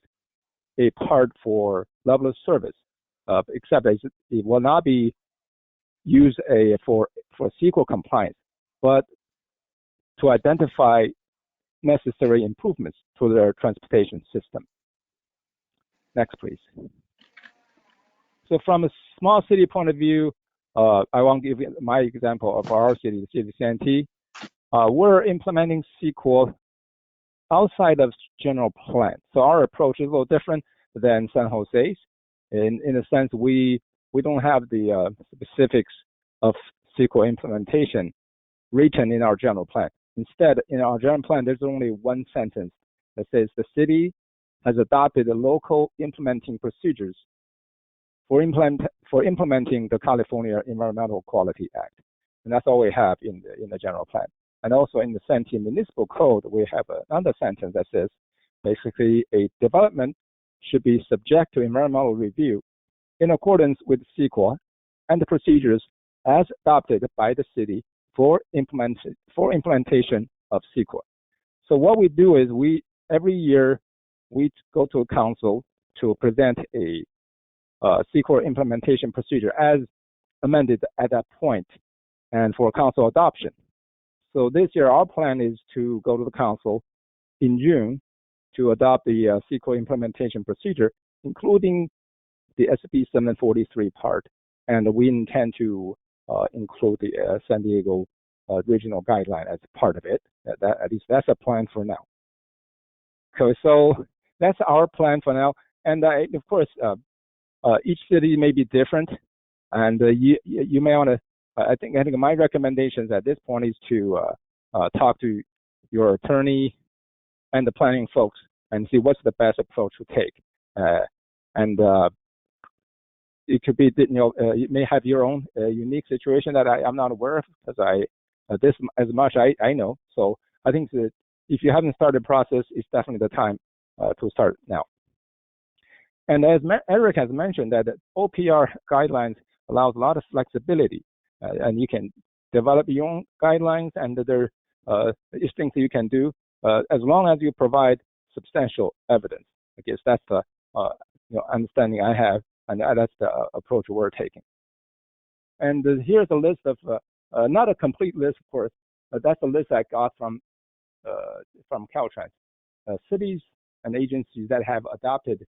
[SPEAKER 5] a part for level of service, except it will not be used for C-Corp compliance, but to identify necessary improvements to their transportation system. Next, please. So from a small city point of view, I want to give you my example of our city, the city of Santee. We're implementing C-Corp outside of general plan. So our approach is a little different than San Jose's. In a sense, we don't have the specifics of C-Corp implementation written in our general plan. Instead, in our general plan, there's only one sentence that says the city has adopted the local implementing procedures for implementing the California Environmental Quality Act. And that's all we have in the general plan. And also in the Santee Municipal Code, we have another sentence that says, basically, a development should be subject to environmental review in accordance with C-Corp and the procedures as adopted by the city for implementation of C-Corp. So what we do is every year we go to a council to present a C-Corp implementation procedure as amended at that point and for council adoption. So this year our plan is to go to the council in June to adopt the C-Corp implementation procedure, including the SB 743 part, and we intend to include the San Diego regional guideline as part of it. At least that's a plan for now. Okay, so that's our plan for now. And of course, each city may be different, and you may want to. I think my recommendations at this point is to talk to your attorney and the planning folks and see what's the best approach to take. It could be, you may have your own unique situation that I'm not aware of, because this as much I know. So I think that if you haven't started the process, it's definitely the time to start now. And as Eric has mentioned, that OPR guidelines allows a lot of flexibility, and you can develop your own guidelines, and there are things that you can do as long as you provide substantial evidence. I guess that's the understanding I have, and that's the approach we're taking. And here's a list of, not a complete list, of course, That's a list I got from Caltrans. Cities and agencies that have adopted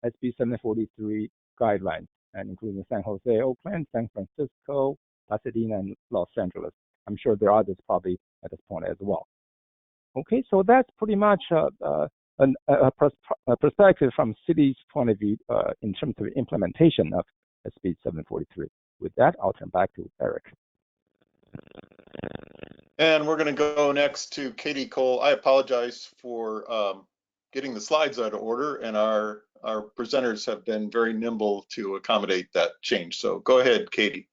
[SPEAKER 5] SB 743 guidelines, and including San Jose, Oakland, San Francisco, Pasadena, and Los Angeles. I'm sure there are others probably at this point as well. Okay, so that's pretty much a perspective from city's point of view in terms of implementation of SB 743. With that, I'll turn back to Eric.
[SPEAKER 2] And we're going to go next to Katie Cole. I apologize for getting the slides out of order, and our presenters have been very nimble to accommodate that change. So go ahead, Katie.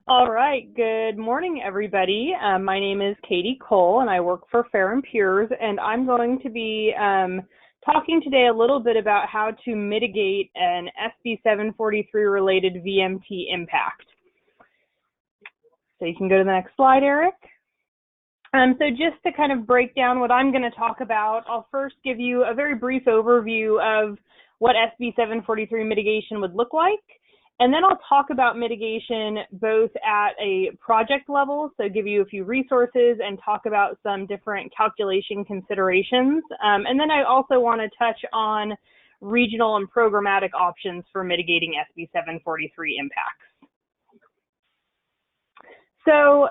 [SPEAKER 6] All right, good morning, everybody. My name is Katie Cole, and I work for Fair and Peers, and I'm going to be talking today a little bit about how to mitigate an SB 743 related VMT impact. So you can go to the next slide, Eric. So just to kind of break down what I'm going to talk about, I'll first give you a very brief overview of what SB 743 mitigation would look like. And then I'll talk about mitigation both at a project level, so give you a few resources and talk about some different calculation considerations. And then I also want to touch on regional and programmatic options for mitigating SB 743 impacts. So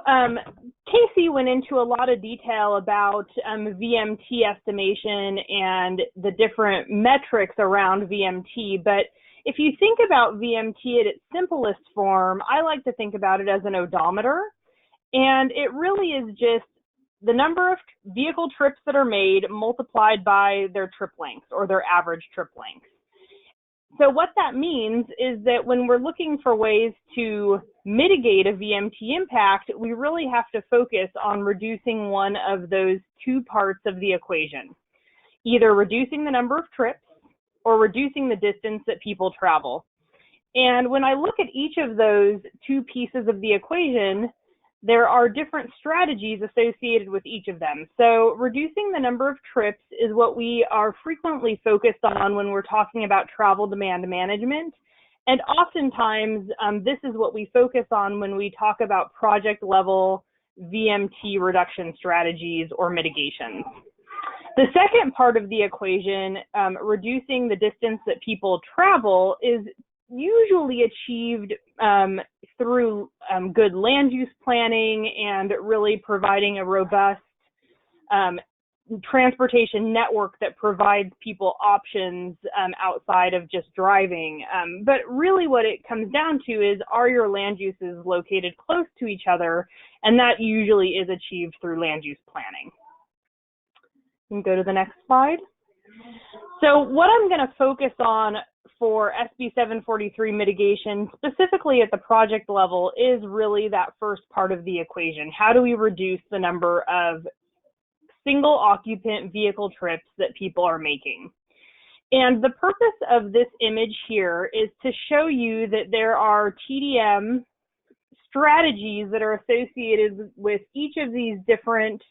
[SPEAKER 6] Casey went into a lot of detail about VMT estimation and the different metrics around VMT, but if you think about VMT at its simplest form, I like to think about it as an odometer, and it really is just the number of vehicle trips that are made multiplied by their trip length or their average trip length. So what that means is that when we're looking for ways to mitigate a VMT impact, we really have to focus on reducing one of those two parts of the equation, either reducing the number of trips or reducing the distance that people travel. And when I look at each of those two pieces of the equation, there are different strategies associated with each of them. So reducing the number of trips is what we are frequently focused on when we're talking about travel demand management. And oftentimes, this is what we focus on when we talk about project level VMT reduction strategies or mitigations. The second part of the equation, reducing the distance that people travel, is usually achieved through good land use planning and really providing a robust transportation network that provides people options outside of just driving. But really what it comes down to is, are your land uses located close to each other? And that usually is achieved through land use planning. You can go to the next slide. So what I'm going to focus on for SB 743 mitigation, specifically at the project level, is really that first part of the equation. How do we reduce the number of single occupant vehicle trips that people are making? And the purpose of this image here is to show you that there are TDM strategies that are associated with each of these different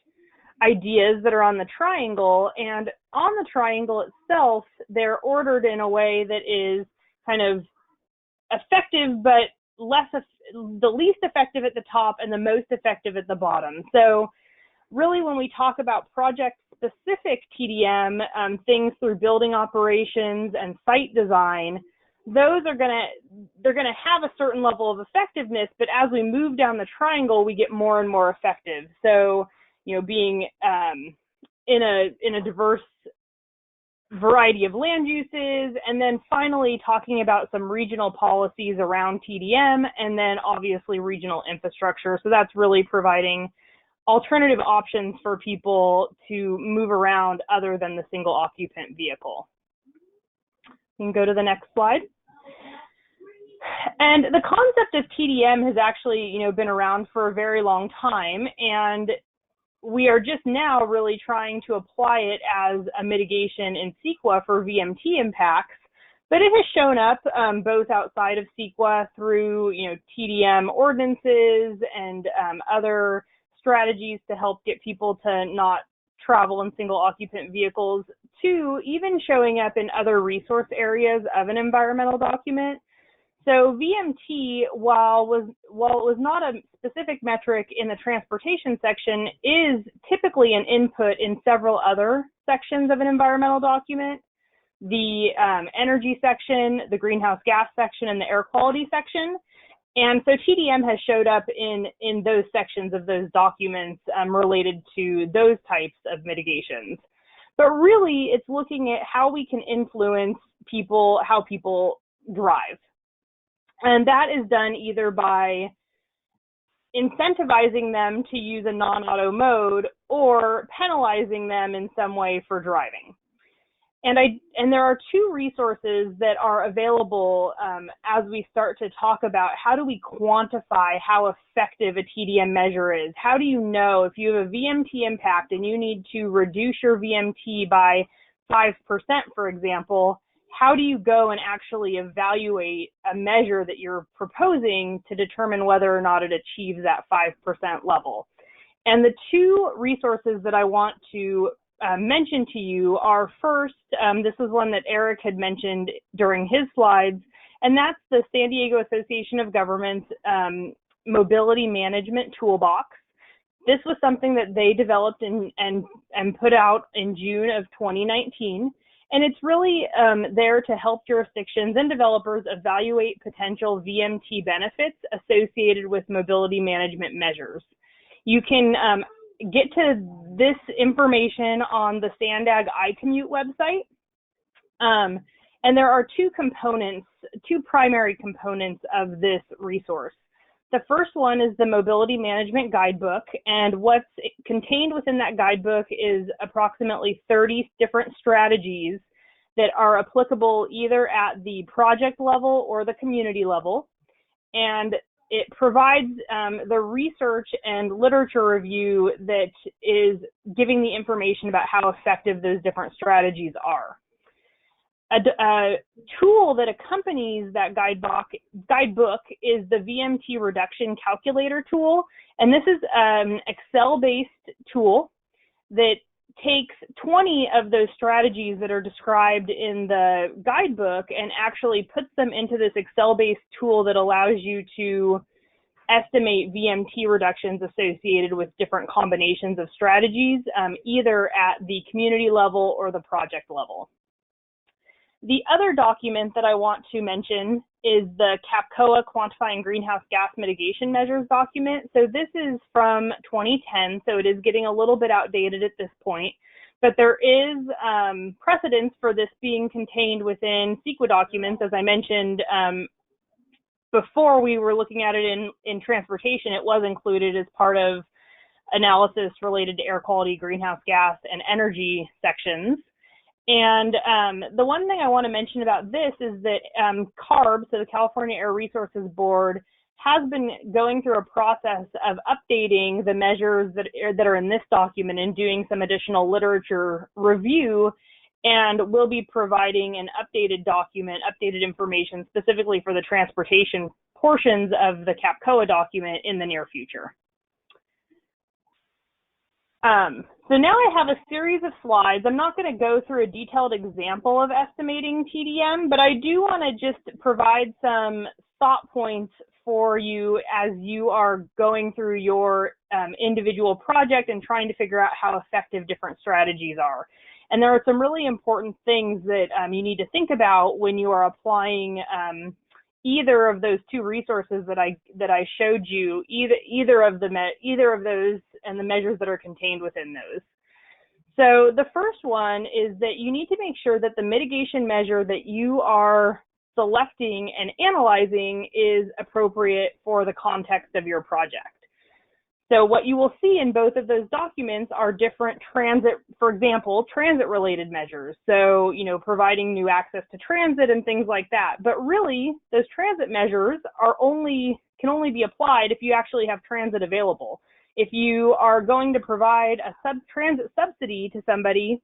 [SPEAKER 6] ideas that are on the triangle, and on the triangle itself, they're ordered in a way that is kind of effective, but the least effective at the top and the most effective at the bottom. So really, when we talk about project-specific TDM, things through building operations and site design, those are they're gonna have a certain level of effectiveness, but as we move down the triangle, we get more and more effective. So being in a diverse variety of land uses, and then finally talking about some regional policies around TDM, and then obviously regional infrastructure. So that's really providing alternative options for people to move around other than the single occupant vehicle. You can go to the next slide. And the concept of TDM has actually, been around for a very long time, and we are just now really trying to apply it as a mitigation in CEQA for VMT impacts, but it has shown up both outside of CEQA through, TDM ordinances and other strategies to help get people to not travel in single occupant vehicles, to even showing up in other resource areas of an environmental document. So VMT, while it was not a specific metric in the transportation section, is typically an input in several other sections of an environmental document. The energy section, the greenhouse gas section, and the air quality section. And so TDM has showed up in those sections of those documents related to those types of mitigations. But really, it's looking at how we can influence people, how people drive. And that is done either by incentivizing them to use a non-auto mode or penalizing them in some way for driving. And there are two resources that are available as we start to talk about how do we quantify how effective a TDM measure is. How do you know if you have a VMT impact and you need to reduce your VMT by 5%, for example, how do you go and actually evaluate a measure that you're proposing to determine whether or not it achieves that 5% level? And the two resources that I want to mention to you are first, this is one that Eric had mentioned during his slides, and that's the San Diego Association of Governments Mobility Management Toolbox. This was something that they developed and put out in June of 2019. And it's really there to help jurisdictions and developers evaluate potential VMT benefits associated with mobility management measures. You can get to this information on the Sandag iCommute website. And there are two primary components of this resource. The first one is the Mobility Management Guidebook, and what's contained within that guidebook is approximately 30 different strategies that are applicable either at the project level or the community level. And it provides the research and literature review that is giving the information about how effective those different strategies are. A tool that accompanies that guidebook is the VMT reduction calculator tool. And this is an Excel-based tool that takes 20 of those strategies that are described in the guidebook and actually puts them into this Excel-based tool that allows you to estimate VMT reductions associated with different combinations of strategies, either at the community level or the project level. The other document that I want to mention is the CAPCOA Quantifying Greenhouse Gas Mitigation Measures document. So this is from 2010, so it is getting a little bit outdated at this point, but there is precedence for this being contained within CEQA documents. As I mentioned, before we were looking at it in transportation, it was included as part of analysis related to air quality, greenhouse gas, and energy sections. And the one thing I want to mention about this is that CARB, so the California Air Resources Board, has been going through a process of updating the measures that are in this document and doing some additional literature review, and will be providing an updated document, updated information specifically for the transportation portions of the CAPCOA document in the near future. So now I have a series of slides. I'm not going to go through a detailed example of estimating TDM, but I do want to just provide some thought points for you as you are going through your individual project and trying to figure out how effective different strategies are. And there are some really important things that you need to think about when you are applying either of those two resources that I showed you, either of those and the measures that are contained within those. So the first one is that you need to make sure that the mitigation measure that you are selecting and analyzing is appropriate for the context of your project. So what you will see in both of those documents are different transit, for example, transit-related measures. So, providing new access to transit and things like that. But really, those transit measures can only be applied if you actually have transit available. If you are going to provide a transit subsidy to somebody,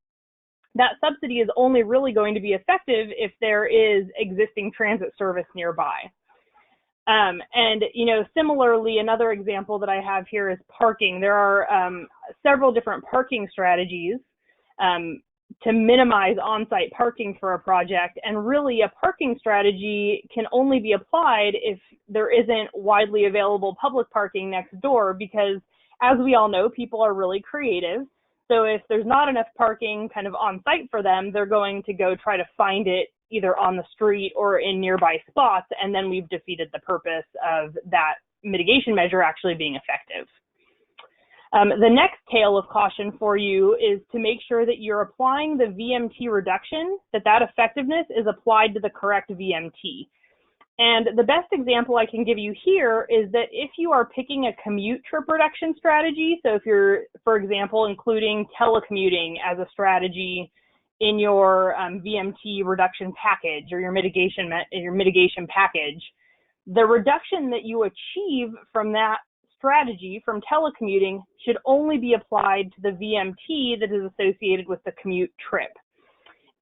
[SPEAKER 6] that subsidy is only really going to be effective if there is existing transit service nearby. Similarly, another example that I have here is parking. There are several different parking strategies. minimize on-site parking for a project. And really, a parking strategy can only be applied if there isn't widely available public parking next door, because as we all know, people are really creative. So if there's not enough parking kind of on site for them, they're going to go try to find it either on the street or in nearby spots, and then we've defeated the purpose of that mitigation measure actually being effective. The next tale of caution for you is to make sure that you're applying the VMT reduction, that effectiveness is applied to the correct VMT. And the best example I can give you here is that if you are picking a commute trip reduction strategy, so if you're, for example, including telecommuting as a strategy in your VMT reduction package or your mitigation package, the reduction that you achieve from that strategy from telecommuting should only be applied to the VMT that is associated with the commute trip.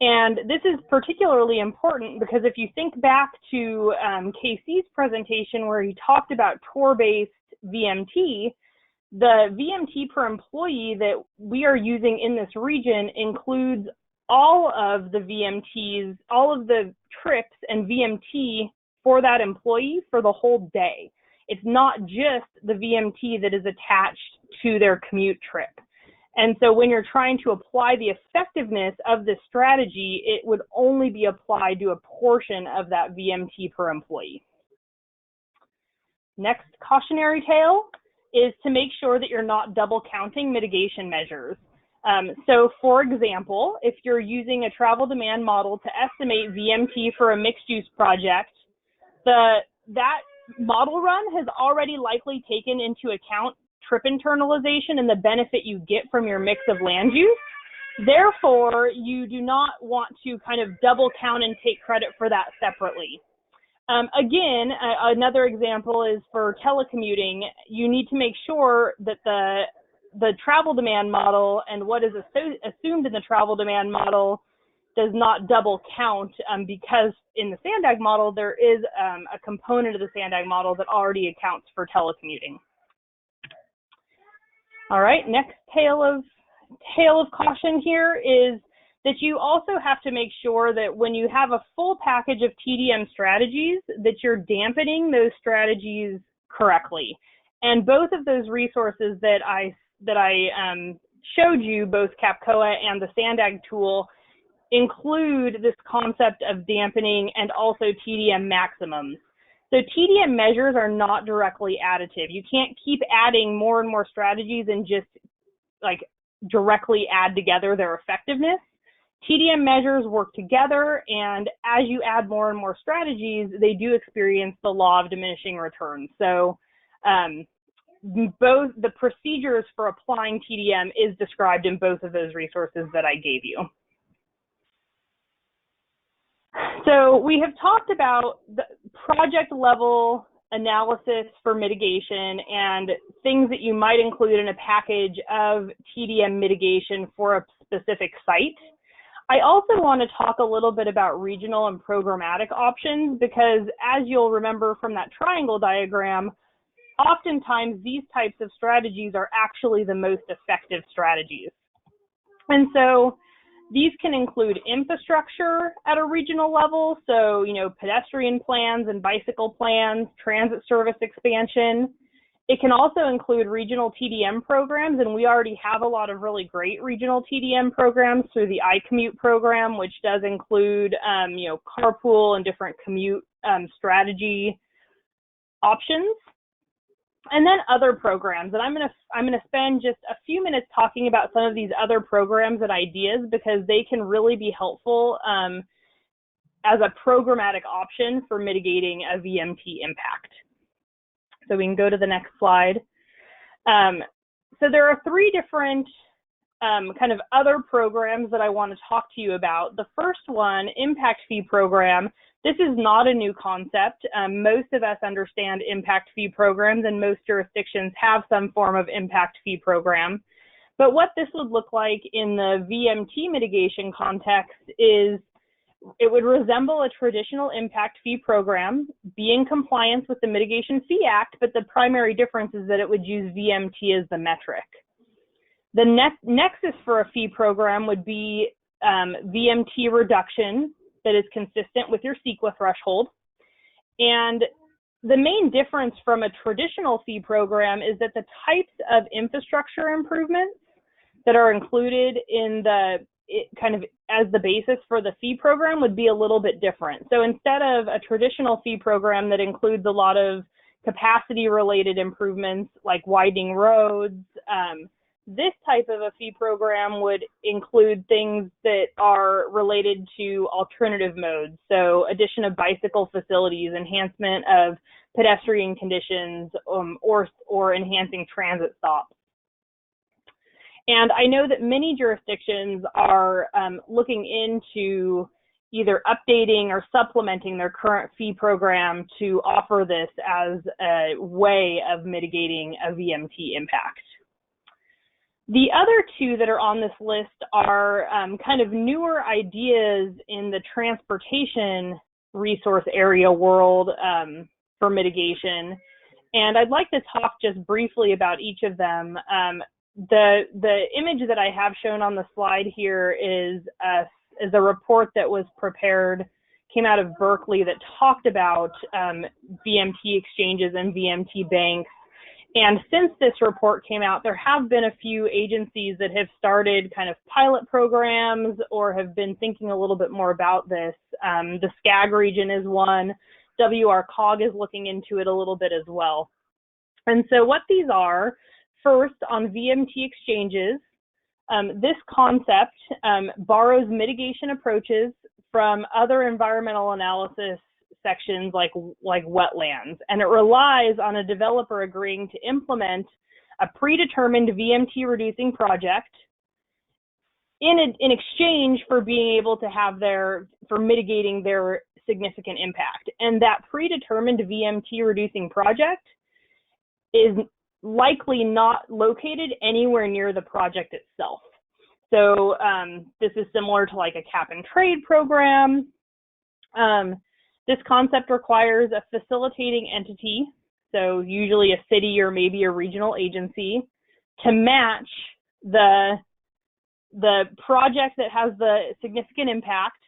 [SPEAKER 6] And this is particularly important because if you think back to KC's presentation where he talked about tour-based VMT, the VMT per employee that we are using in this region includes all of the VMTs, all of the trips and VMT for that employee for the whole day. It's not just the VMT that is attached to their commute trip. And so when you're trying to apply the effectiveness of this strategy, it would only be applied to a portion of that VMT per employee. Next cautionary tale is to make sure that you're not double counting mitigation measures. So for example, if you're using a travel demand model to estimate VMT for a mixed use project, that model run has already likely taken into account trip internalization and the benefit you get from your mix of land use. Therefore, you do not want to kind of double count and take credit for that separately. Again, another example is for telecommuting. You need to make sure that the travel demand model and what is assumed in the travel demand model does not double count because in the SANDAG model, there is a component of the SANDAG model that already accounts for telecommuting. All right, next tale of caution here is that you also have to make sure that when you have a full package of TDM strategies, that you're dampening those strategies correctly. And both of those resources that I showed you, both CAPCOA and the SANDAG tool, include this concept of dampening and also TDM maximums. So TDM measures are not directly additive. You can't keep adding more and more strategies and just like directly add together their effectiveness. TDM measures work together, and as you add more and more strategies, they do experience the law of diminishing returns. So both the procedures for applying TDM is described in both of those resources that I gave you. So we have talked about the project level analysis for mitigation and things that you might include in a package of TDM mitigation for a specific site. I also want to talk a little bit about regional and programmatic options because as you'll remember from that triangle diagram, oftentimes these types of strategies are actually the most effective strategies. And so these can include infrastructure at a regional level, so, pedestrian plans and bicycle plans, transit service expansion. It can also include regional TDM programs, and we already have a lot of really great regional TDM programs through the iCommute program, which does include, carpool and different commute strategy options. And then other programs, and I'm gonna spend just a few minutes talking about some of these other programs and ideas because they can really be helpful as a programmatic option for mitigating a VMT impact. So we can go to the next slide. So there are three different kind of other programs that I want to talk to you about. The first one, impact fee program. This is not a new concept. Most of us understand impact fee programs, and most jurisdictions have some form of impact fee program. But what this would look like in the VMT mitigation context is it would resemble a traditional impact fee program, be in compliance with the Mitigation Fee Act, but the primary difference is that it would use VMT as the metric. The nexus for a fee program would be VMT reduction that is consistent with your CEQA threshold. And the main difference from a traditional fee program is that the types of infrastructure improvements that are included in kind of as the basis for the fee program would be a little bit different. So instead of a traditional fee program that includes a lot of capacity related improvements like widening roads, this type of a fee program would include things that are related to alternative modes. So addition of bicycle facilities, enhancement of pedestrian conditions, or enhancing transit stops. And I know that many jurisdictions are looking into either updating or supplementing their current fee program to offer this as a way of mitigating a VMT impact. The other two that are on this list are kind of newer ideas in the transportation resource area world for mitigation. And I'd like to talk just briefly about each of them. The image that I have shown on the slide here is a report that was prepared, came out of Berkeley, that talked about VMT exchanges and VMT banks. And since this report came out, there have been a few agencies that have started kind of pilot programs or have been thinking a little bit more about this. The SCAG region is one. WRCOG is looking into it a little bit as well. And so what these are, first, on VMT exchanges, this concept borrows mitigation approaches from other environmental analysis sections like wetlands, and it relies on a developer agreeing to implement a predetermined VMT reducing project in exchange for being able to have for mitigating their significant impact. And that predetermined VMT reducing project is likely not located anywhere near the project itself. So this is similar to like a cap and trade program. This concept requires a facilitating entity, so usually a city or maybe a regional agency, to match the project that has the significant impact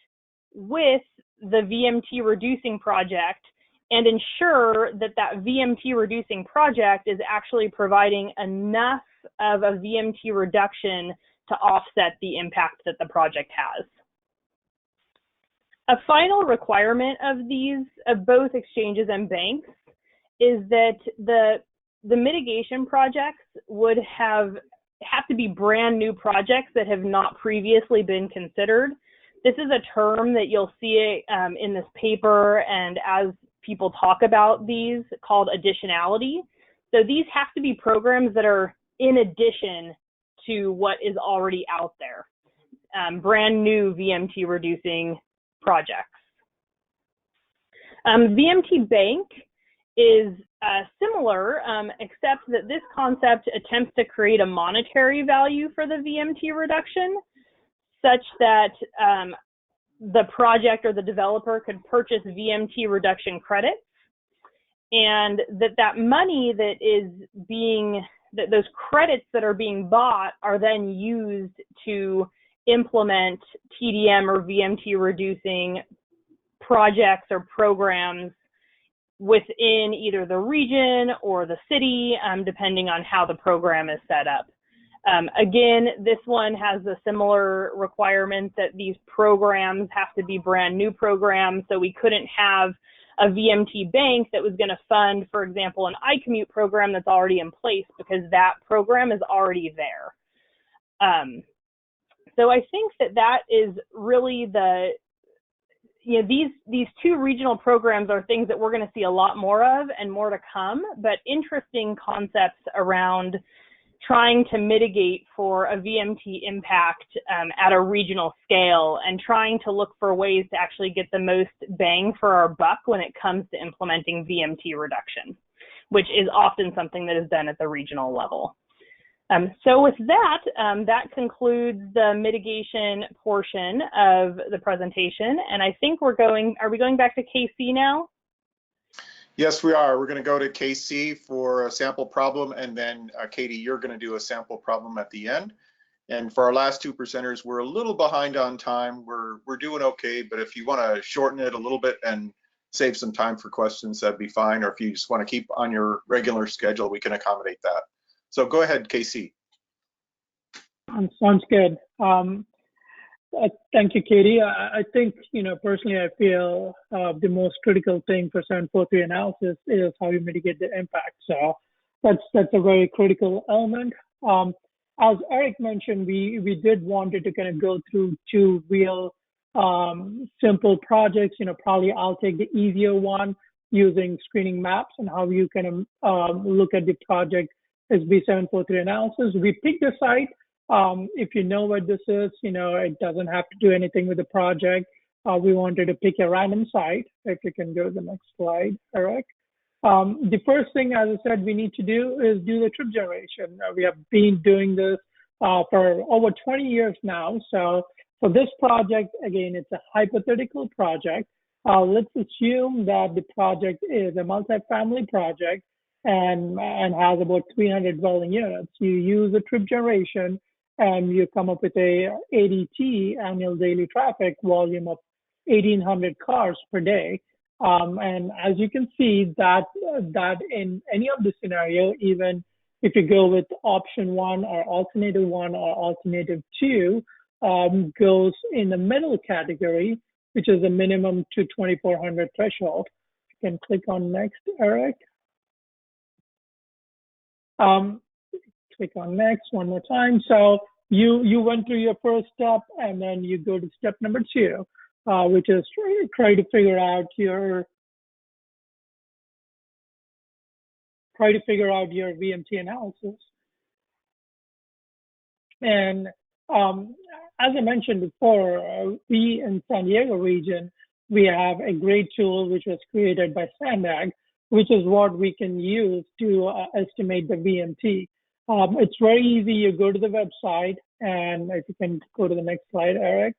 [SPEAKER 6] with the VMT reducing project and ensure that that VMT reducing project is actually providing enough of a VMT reduction to offset the impact that the project has. A final requirement of both exchanges and banks is that the mitigation projects would have to be brand new projects that have not previously been considered. This is a term that you'll see in this paper and as people talk about these, called additionality. So these have to be programs that are in addition to what is already out there, brand new VMT reducing projects. VMT bank is similar, except that this concept attempts to create a monetary value for the VMT reduction, such that the project or the developer could purchase VMT reduction credits, and that money that is those credits that are being bought are then used to implement TDM or VMT reducing projects or programs within either the region or the city, depending on how the program is set up. Again, this one has a similar requirement that these programs have to be brand new programs, so we couldn't have a VMT bank that was going to fund, for example, an iCommute program that's already in place, because that program is already there. So I think that is really these two regional programs are things that we're going to see a lot more of and more to come, but interesting concepts around trying to mitigate for a VMT impact at a regional scale, and trying to look for ways to actually get the most bang for our buck when it comes to implementing VMT reduction, which is often something that is done at the regional level. So with that, that concludes the mitigation portion of the presentation. And I think are we going back to KC now?
[SPEAKER 2] Yes, we are. We're going to go to KC for a sample problem, and then Katie, you're going to do a sample problem at the end. And for our last two presenters, we're a little behind on time. We're doing okay, but if you want to shorten it a little bit and save some time for questions, that'd be fine. Or if you just want to keep on your regular schedule, we can accommodate that. So go ahead, Casey.
[SPEAKER 4] Sounds good. Thank you, Katie. I think, personally, I feel the most critical thing for 743 analysis is how you mitigate the impact. So that's a very critical element. As Eric mentioned, we did wanted to kind of go through two real simple projects. Probably I'll take the easier one using screening maps and how you can look at the project SB743 analysis. We picked a site. If you know what this is, it doesn't have to do anything with the project. We wanted to pick a random site. If you can go to the next slide, Eric. The first thing, as I said, we need to do is do the trip generation. We have been doing this for over 20 years now. So for this project, again, it's a hypothetical project. Let's assume that the project is a multifamily project and has about 300 dwelling units. You use a trip generation and you come up with a ADT, annual daily traffic volume of 1,800 cars per day. And as you can see, that in any of the scenario, even if you go with option 1 or alternative 1 or alternative 2, goes in the middle category, which is a minimum to 2,400 threshold. You can click on next, Eric. Click on next one more time. So you went through your first step, and then you go to step number 2, which is try to figure out your VMT analysis. And as I mentioned before, we in San Diego region, we have a great tool which was created by Sandag, which is what we can use to estimate the VMT. It's very easy. You go to the website, and if you can go to the next slide, Eric.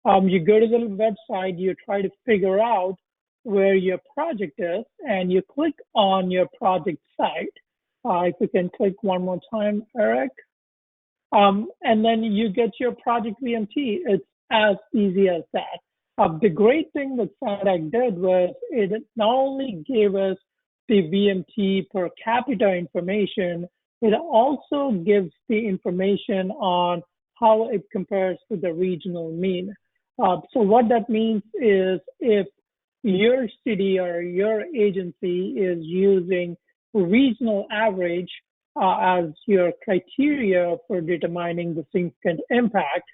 [SPEAKER 4] You go to the website, you try to figure out where your project is, and you click on your project site. If you can click one more time, Eric. And then you get your project VMT. It's as easy as that. The great thing that Sandag did was it not only gave us the VMT per capita information, it also gives the information on how it compares to the regional mean. So what that means is if your city or your agency is using regional average as your criteria for determining the significant impact,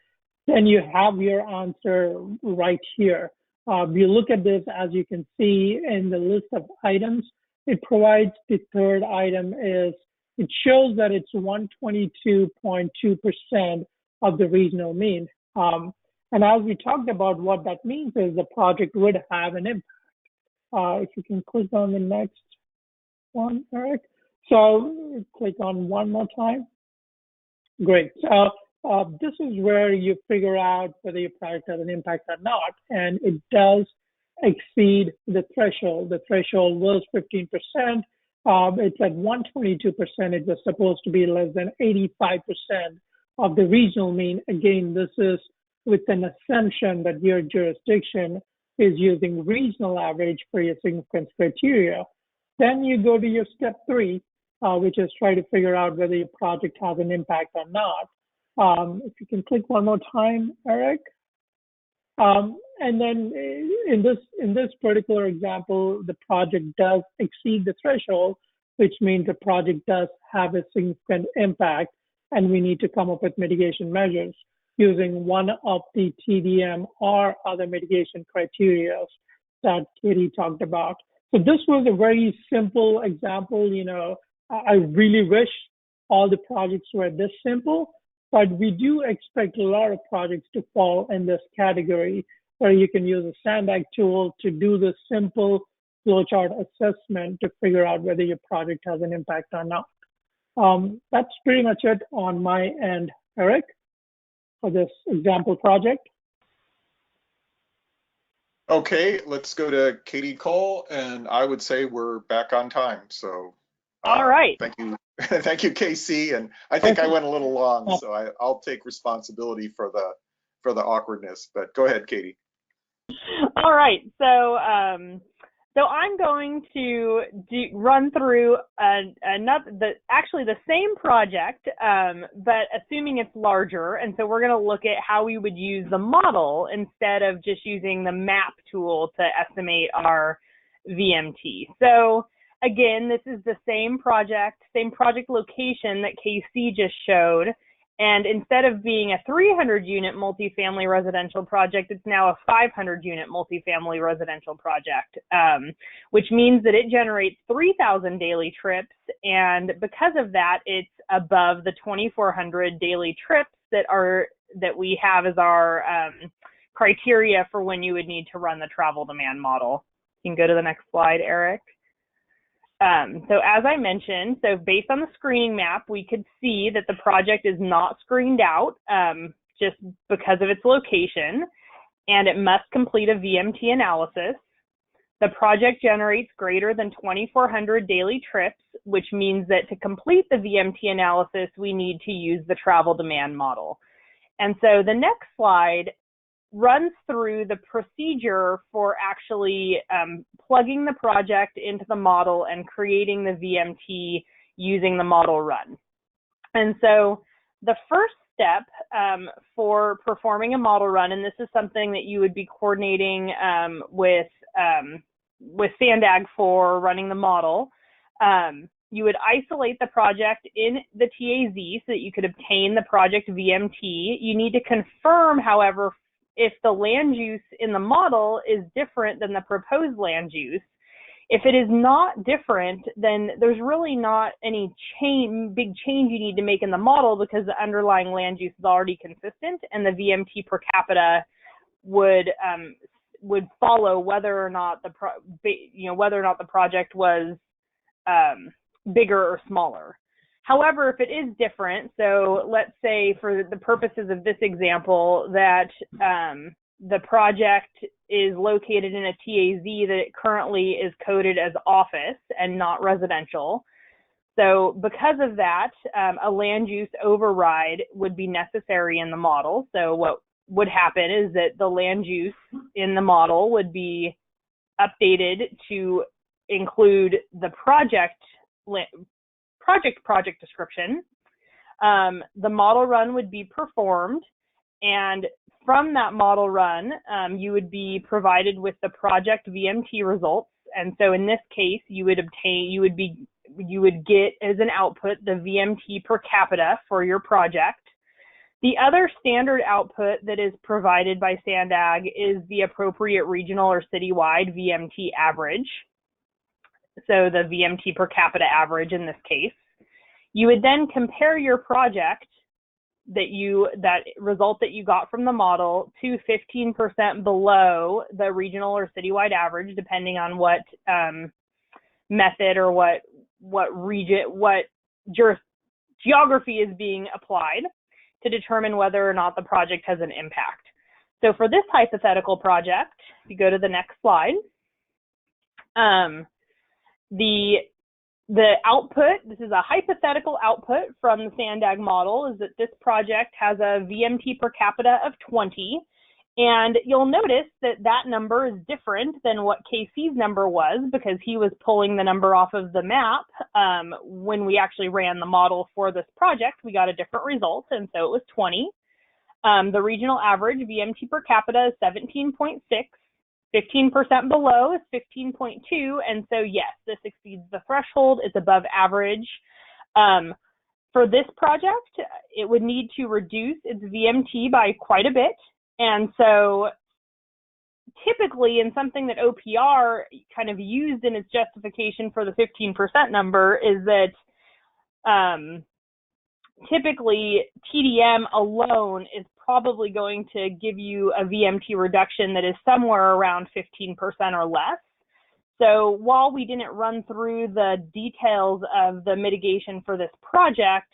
[SPEAKER 4] then you have your answer right here. You look at this, as you can see in the list of items, it provides the third item is, it shows that it's 122.2% of the regional mean. And as we talked about, what that means is the project would have an impact. If you can click on the next one, Eric. So click on one more time. Great. So this is where you figure out whether your project has an impact or not, and it does exceed the threshold. The threshold was 15%. It's at 122%. It was supposed to be less than 85% of the regional mean. Again, this is with an assumption that your jurisdiction is using regional average for your significance criteria. Then you go to your step 3, which is try to figure out whether your project has an impact or not. If you can click one more time, Eric. And then in this particular example, the project does exceed the threshold, which means the project does have a significant impact, and we need to come up with mitigation measures using one of the TDM or other mitigation criteria that Katie talked about. So this was a very simple example. I really wish all the projects were this simple, but we do expect a lot of projects to fall in this category where you can use a Sandag tool to do the simple flowchart assessment to figure out whether your project has an impact or not. That's pretty much it on my end, Eric, for this example project.
[SPEAKER 2] Okay, let's go to Katie Cole, and I would say we're back on time. So,
[SPEAKER 6] all right.
[SPEAKER 2] Thank you. Thank you, Casey. And I think I went a little long, so I'll take responsibility for the awkwardness. But go ahead, Katie.
[SPEAKER 6] All right. So I'm going to run through actually the same project, but assuming it's larger. And so we're going to look at how we would use the model instead of just using the map tool to estimate our VMT. So again, this is the same project location that KC just showed. And instead of being a 300-unit multifamily residential project, it's now a 500-unit multifamily residential project, which means that it generates 3,000 daily trips. And because of that, it's above the 2,400 daily trips that we have as our criteria for when you would need to run the travel demand model. You can go to the next slide, Eric. So as I mentioned, so based on the screening map, we could see that the project is not screened out just because of its location, and it must complete a VMT analysis. The project generates greater than 2,400 daily trips, which means that to complete the VMT analysis, we need to use the travel demand model. And so the next slide runs through the procedure for actually plugging the project into the model and creating the VMT using the model run. And so the first step for performing a model run, and this is something that you would be coordinating with SANDAG for running the model, you would isolate the project in the TAZ so that you could obtain the project VMT. You need to confirm, however, if the land use in the model is different than the proposed land use. If it is not different, then there's really not any big change you need to make in the model because the underlying land use is already consistent, and the VMT per capita would follow whether or not the project was bigger or smaller. However, if it is different, so let's say for the purposes of this example that the project is located in a TAZ that it currently is coded as office and not residential. So because of that, a land use override would be necessary in the model. So what would happen is that the land use in the model would be updated to include the project description. The model run would be performed, and from that model run, you would be provided with the project VMT results. And so in this case, you would get as an output the VMT per capita for your project. The other standard output that is provided by SANDAG is the appropriate regional or citywide VMT average. So the VMT per capita average in this case. You would then compare your project that result that you got from the model to 15% below the regional or citywide average, depending on what method or what geography is being applied to determine whether or not the project has an impact. So for this hypothetical project, if you go to the next slide, the output, this is a hypothetical output from the SANDAG model, is that this project has a VMT per capita of 20. And you'll notice that that number is different than what KC's number was because he was pulling the number off of the map. When we actually ran the model for this project, we got a different result, and so it was 20. The regional average VMT per capita is 17.6. 15% below is 15.2, and so yes, this exceeds the threshold. It's above average. For this project, it would need to reduce its VMT by quite a bit, and so typically in something that OPR kind of used in its justification for the 15% number is that typically TDM alone is probably going to give you a VMT reduction that is somewhere around 15% or less. So while we didn't run through the details of the mitigation for this project,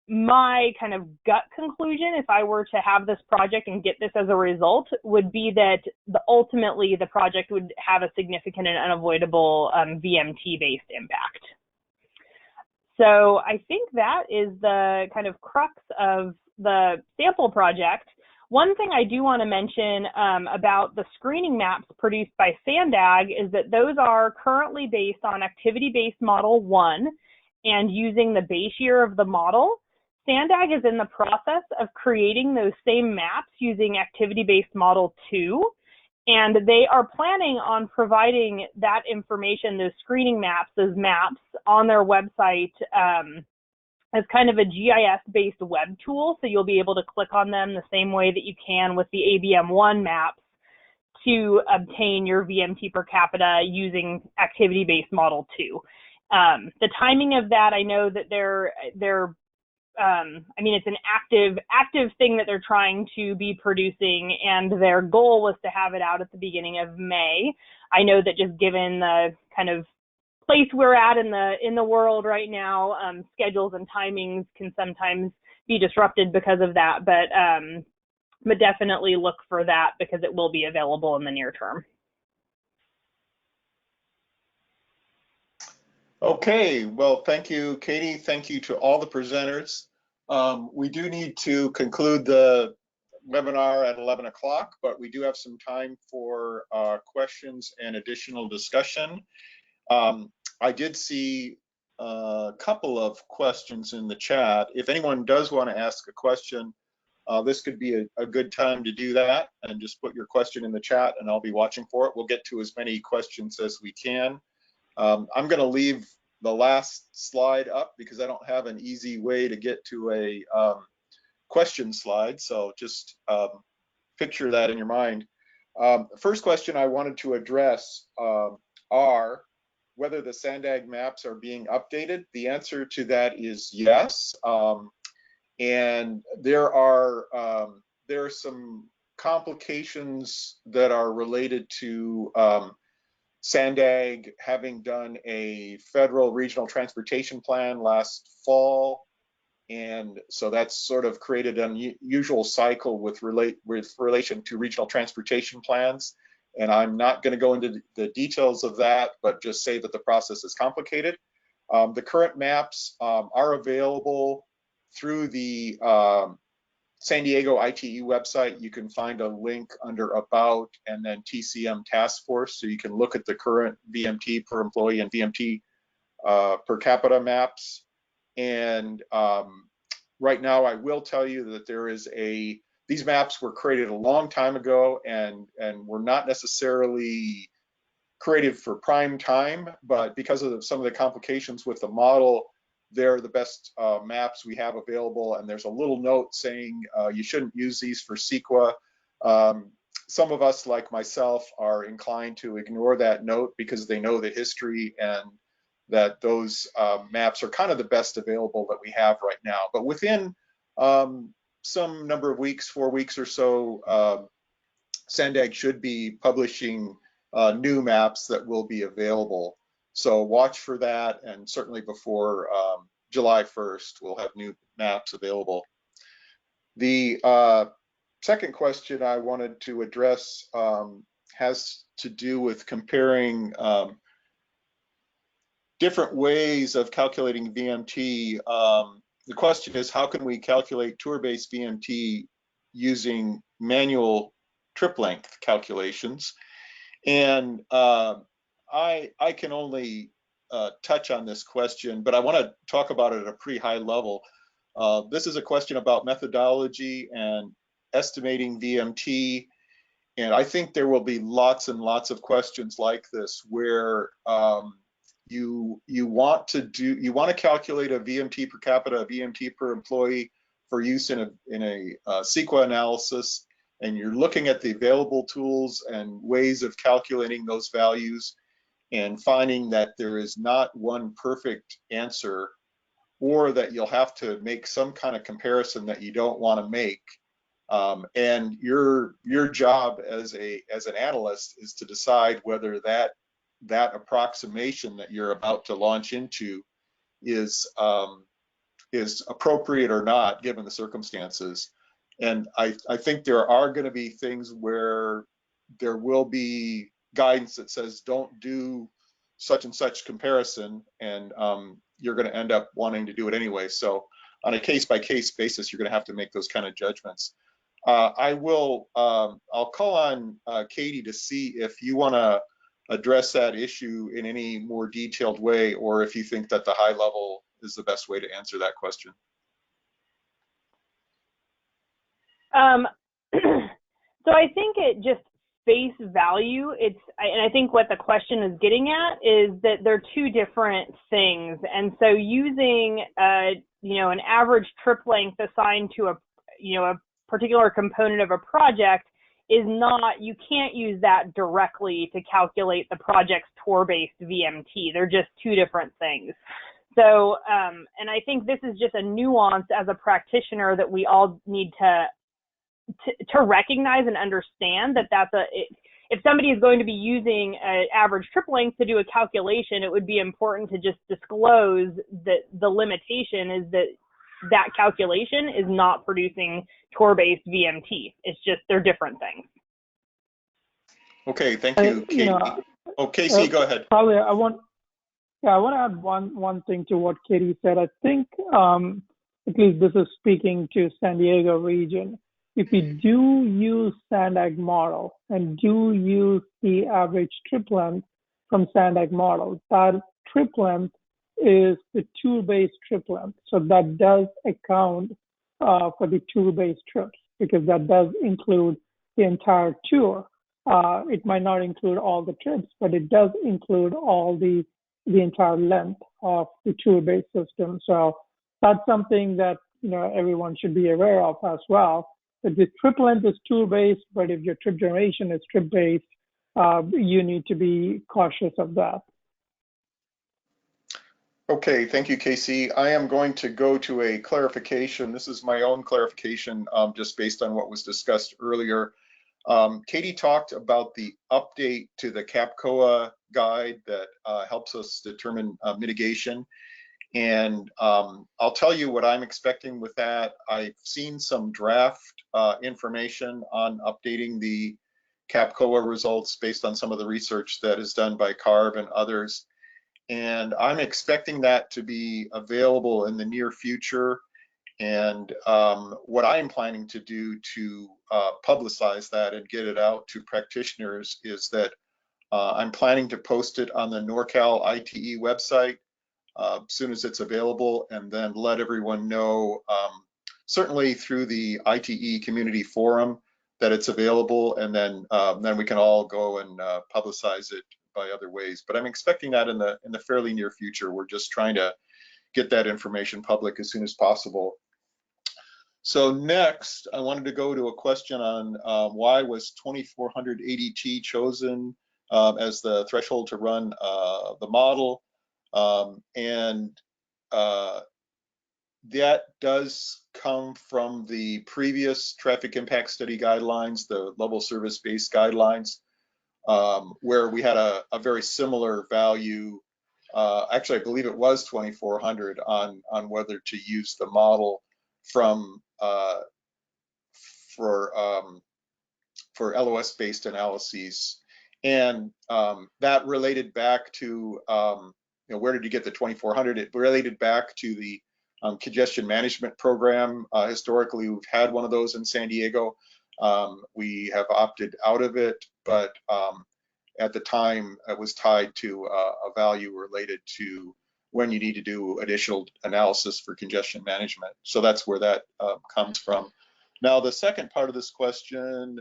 [SPEAKER 6] my kind of gut conclusion, if I were to have this project and get this as a result, would be that ultimately the project would have a significant and unavoidable VMT-based impact. So I think that is the kind of crux of the sample project. One thing I do want to mention about the screening maps produced by SANDAG is that those are currently based on activity-based model 1 and using the base year of the model. SANDAG is in the process of creating those same maps using activity-based model 2. And they are planning on providing that information, those screening maps, those maps on their website as kind of a GIS-based web tool. So you'll be able to click on them the same way that you can with the ABM1 maps to obtain your VMT per capita using activity-based model 2. The timing of that, I know that I mean, it's an active thing that they're trying to be producing, and their goal was to have it out at the beginning of May. I know that just given the kind of place we're at in the world right now, schedules and timings can sometimes be disrupted because of that, but definitely look for that because it will be available in the near term.
[SPEAKER 2] Okay, well, thank you, Katie. Thank you to all the presenters. We do need to conclude the webinar at 11 o'clock, but we do have some time for questions and additional discussion. I did see a couple of questions in the chat. If anyone does want to ask a question, this could be a good time to do that, and just put your question in the chat and I'll be watching for it. We'll get to as many questions as we can. I'm going to leave the last slide up because I don't have an easy way to get to a question slide. So just picture that in your mind. First question I wanted to address are whether the SANDAG maps are being updated. The answer to that is yes. And there are some complications that are related to SANDAG having done a federal regional transportation plan last fall, and so that's sort of created an unusual cycle with relation to regional transportation plans. And I'm not going to go into the details of that, but just say that the process is complicated. The current maps are available through the San Diego ITE website. You can find a link under About and then TCM Task Force, so you can look at the current VMT per employee and VMT per capita maps. And right now, I will tell you that there is these maps were created a long time ago and were not necessarily created for prime time, but because of some of the complications with the model, they're the best maps we have available. And there's a little note saying you shouldn't use these for CEQA. Some of us, like myself, are inclined to ignore that note because they know the history and that those maps are kind of the best available that we have right now. But within some number of weeks, 4 weeks or so, SANDAG should be publishing new maps that will be available. So watch for that, and certainly before July 1st, we'll have new maps available. The second question I wanted to address has to do with comparing different ways of calculating VMT. The question is, how can we calculate tour-based VMT using manual trip length calculations? And I can only touch on this question, but I want to talk about it at a pretty high level. This is a question about methodology and estimating VMT, and I think there will be lots and lots of questions like this where you want to calculate a VMT per capita, a VMT per employee for use in a CEQA analysis, and you're looking at the available tools and ways of calculating those values and finding that there is not one perfect answer, or that you'll have to make some kind of comparison that you don't want to make. And your job as an analyst is to decide whether that approximation that you're about to launch into is appropriate or not, given the circumstances. And I think there are going to be things where there will be guidance that says don't do such and such comparison, and you're going to end up wanting to do it anyway. So on a case-by-case basis, you're going to have to make those kind of judgments. I'll call on Katie to see if you want to address that issue in any more detailed way, or if you think that the high level is the best way to answer that question.
[SPEAKER 6] So I think it just face value, and I think what the question is getting at is that they're two different things. And so using, an average trip length assigned to a particular component of a project is not, you can't use that directly to calculate the project's tour-based VMT. They're just two different things. So, and I think this is just a nuance as a practitioner that we all need to recognize and understand that if somebody is going to be using an average trip length to do a calculation, it would be important to just disclose that the limitation is that calculation is not producing tour-based VMT. It's just, they're different things.
[SPEAKER 2] Okay, thank you, Katie. Casey, go ahead.
[SPEAKER 4] Probably I want to add one thing to what Katie said. I think, at least this is speaking to San Diego region, if we do use SANDAG model and do use the average trip length from SANDAG model, that trip length is the tour-based trip length. So that does account for the tour-based trips, because that does include the entire tour. It might not include all the trips, but it does include all the entire length of the tour-based system. So that's something that everyone should be aware of as well. That the trip length is tour-based, but if your trip generation is trip-based, you need to be cautious of that.
[SPEAKER 2] Okay, thank you, Casey. I am going to go to a clarification. This is my own clarification, just based on what was discussed earlier. Katie talked about the update to the CAPCOA guide that helps us determine mitigation. And I'll tell you what I'm expecting with that. I've seen some draft information on updating the CAPCOA results based on some of the research that is done by CARB and others. And I'm expecting that to be available in the near future. And what I'm planning to do to publicize that and get it out to practitioners is that I'm planning to post it on the NorCal ITE website as soon as it's available, and then let everyone know, certainly through the ITE community forum, that it's available, and then we can all go and publicize it by other ways. But I'm expecting that in the fairly near future. We're just trying to get that information public as soon as possible. So next, I wanted to go to a question on why was 2400 ADT chosen as the threshold to run the model. That does come from the previous traffic impact study guidelines, the level service-based guidelines, where we had a very similar value. Actually, I believe it was 2400 on whether to use the model from for LOS-based analyses, and that related back to where did you get the 2400? It related back to the congestion management program. Historically, we've had one of those in San Diego. We have opted out of it, but at the time it was tied to a value related to when you need to do additional analysis for congestion management. So that's where that comes from. Now, the second part of this question,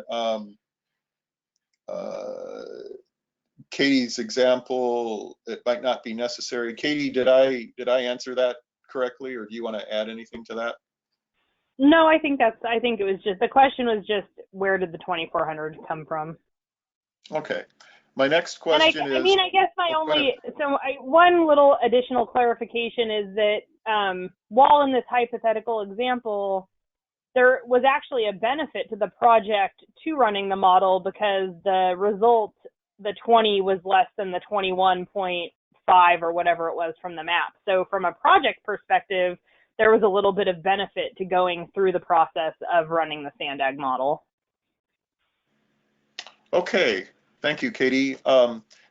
[SPEAKER 2] Katie's example, it might not be necessary. Katie, did I answer that correctly, or do you want to add anything to that?
[SPEAKER 6] No, I think it was just, the question was just, where did the 2400 come from?
[SPEAKER 2] Okay. My next question is,
[SPEAKER 6] I mean, I guess my only, one little additional clarification is that while in this hypothetical example, there was actually a benefit to the project to running the model, because the result, the 20 was less than the 21.5 or whatever it was from the map. So from a project perspective, there was a little bit of benefit to going through the process of running the SANDAG model.
[SPEAKER 2] Okay, thank you, Katie.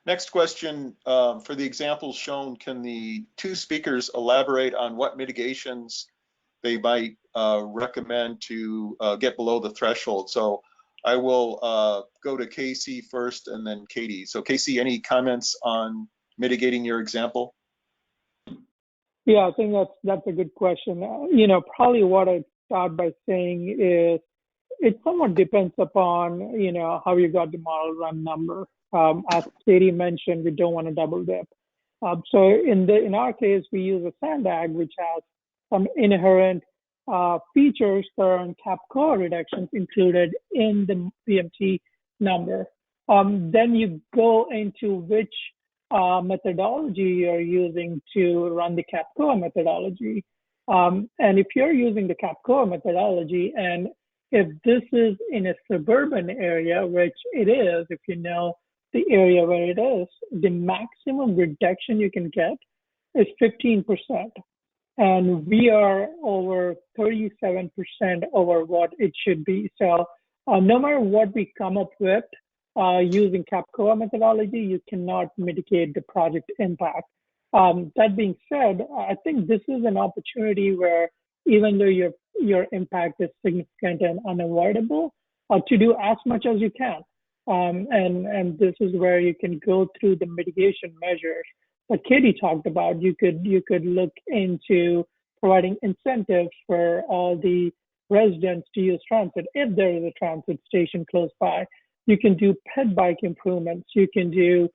[SPEAKER 2] Next question, for the examples shown, can the two speakers elaborate on what mitigations they might recommend to get below the threshold? So I will go to Casey first and then Katie. So Casey, any comments on mitigating your example?
[SPEAKER 4] Yeah, I think that's a good question. Probably what I'd start by saying is it somewhat depends upon, how you got the model run number. As Katie mentioned, we don't want to double dip. So in our case, we use a SANDAG, which has some inherent features for CAPCOA reductions included in the VMT number. Then you go into which methodology you're using to run the CAPCOA methodology. And if you're using the CAPCOA methodology, and if this is in a suburban area, which it is, if you know the area where it is, the maximum reduction you can get is 15%. And we are over 37% over what it should be. So no matter what we come up with using CAPCOA methodology, you cannot mitigate the project impact. That being said, I think this is an opportunity where even though your impact is significant and unavoidable, to do as much as you can. And this is where you can go through the mitigation measures that Katie talked about. You could look into providing incentives for all the residents to use transit if there is a transit station close by. You can do ped bike improvements. You can do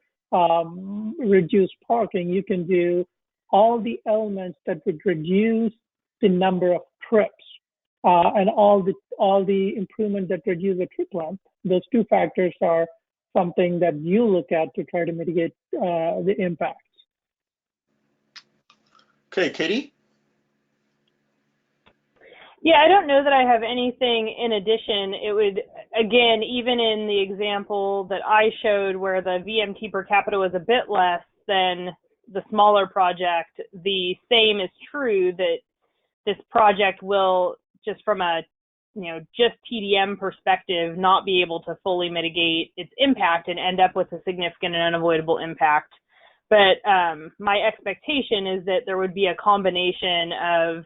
[SPEAKER 4] reduced parking. You can do all the elements that would reduce the number of trips and all the improvement that reduce the trip length. Those two factors are something that you look at to try to mitigate the impacts.
[SPEAKER 2] Okay, Katie?
[SPEAKER 6] Yeah, I don't know that I have anything in addition. It would, again, even in the example that I showed where the VMT per capita was a bit less than the smaller project, the same is true that this project will, just from a just TDM perspective, not be able to fully mitigate its impact and end up with a significant and unavoidable impact. But my expectation is that there would be a combination of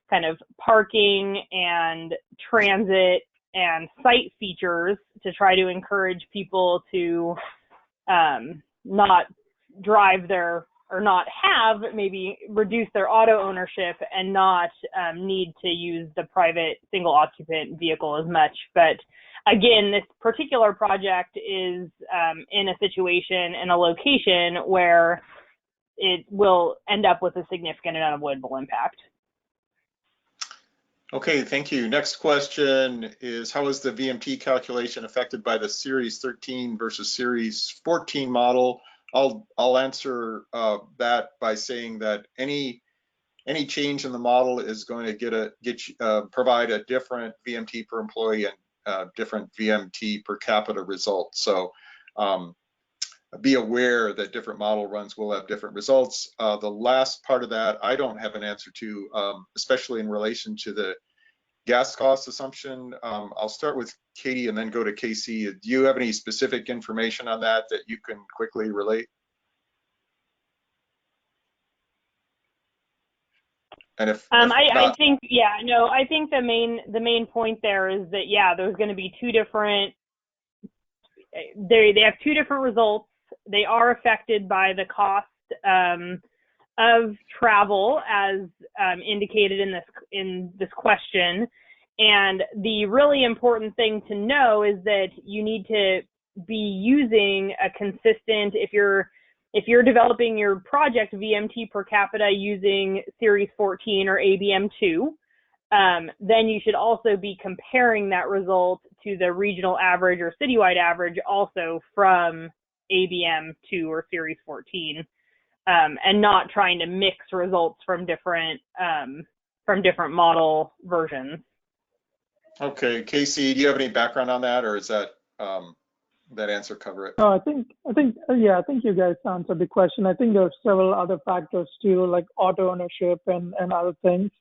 [SPEAKER 6] kind of parking and transit and site features to try to encourage people to not drive or not have, maybe reduce their auto ownership and not need to use the private single occupant vehicle as much. But again, this particular project is in a situation, in a location where it will end up with a significant and unavoidable impact.
[SPEAKER 2] Okay, thank you. Next question is, how is the VMT calculation affected by the Series 13 versus Series 14 model? I'll answer that by saying that any change in the model is going to provide a different VMT per employee and different VMT per capita result. So be aware that different model runs will have different results. The last part of that, I don't have an answer to, especially in relation to the gas cost assumption. I'll start with Katie and then go to Casey. Do you have any specific information on that you can quickly relate? And if
[SPEAKER 6] I think, yeah, no, I think the main point there is that, yeah, there's going to be two different, they have two different results. They are affected by the cost of travel, as indicated in this question. And the really important thing to know is that you need to be using a consistent, if you're developing your project VMT per capita using Series 14 or ABM2, then you should also be comparing that result to the regional average or citywide average also from ABM2 or Series 14, and not trying to mix results from different model versions.
[SPEAKER 2] Okay, Casey, do you have any background on that, or is that that answer cover it?
[SPEAKER 4] No, I think you guys answered the question. I think there are several other factors too, like auto ownership and other things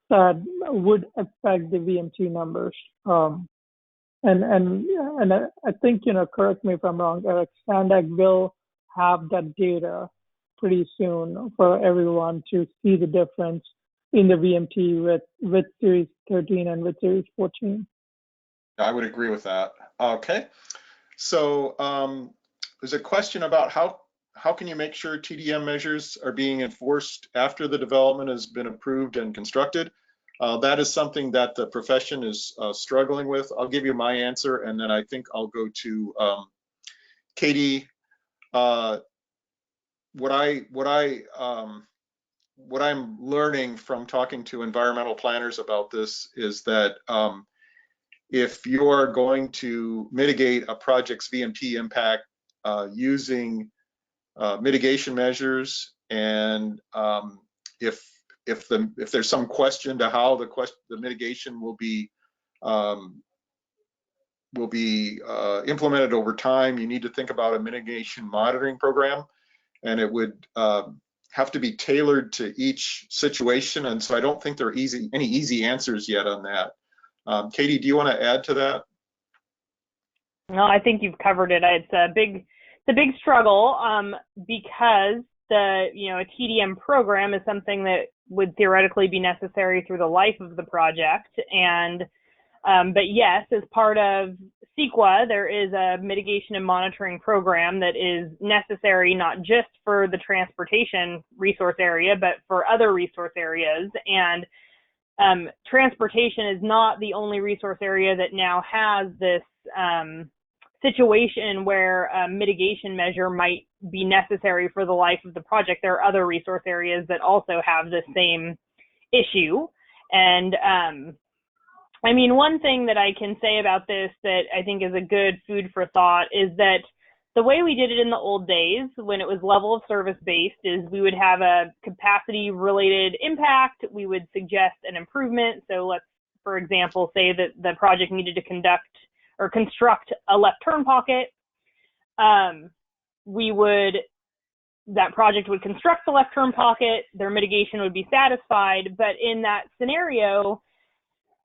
[SPEAKER 4] that would affect the VMT numbers. And I think, correct me if I'm wrong, Eric, SANDAG will have that data pretty soon for everyone to see the difference in the VMT with Series 13 and with Series 14.
[SPEAKER 2] I would agree with that. Okay, so there's a question about how can you make sure TDM measures are being enforced after the development has been approved and constructed? That is something that the profession is struggling with. I'll give you my answer, and then I think I'll go to Katie. What I'm learning from talking to environmental planners about this is that if you're going to mitigate a project's VMT impact using mitigation measures, and if there's some question to how the mitigation will be implemented over time, you need to think about a mitigation monitoring program, and it would have to be tailored to each situation. And so I don't think there are any easy answers yet on that. Katie, do you want to add to that?
[SPEAKER 6] No, I think you've covered it. It's a big struggle because a TDM program is something that would theoretically be necessary through the life of the project. And but yes, as part of CEQA, there is a mitigation and monitoring program that is necessary not just for the transportation resource area, but for other resource areas. And transportation is not the only resource area that now has this situation where a mitigation measure might be necessary for the life of the project. There are other resource areas that also have the same issue. And I mean, one thing that I can say about this that I think is a good food for thought is that the way we did it in the old days when it was level of service based is we would have a capacity related impact. We would suggest an improvement. So let's, for example, say that the project needed to construct a left turn pocket. That project would construct the left turn pocket, their mitigation would be satisfied. But in that scenario,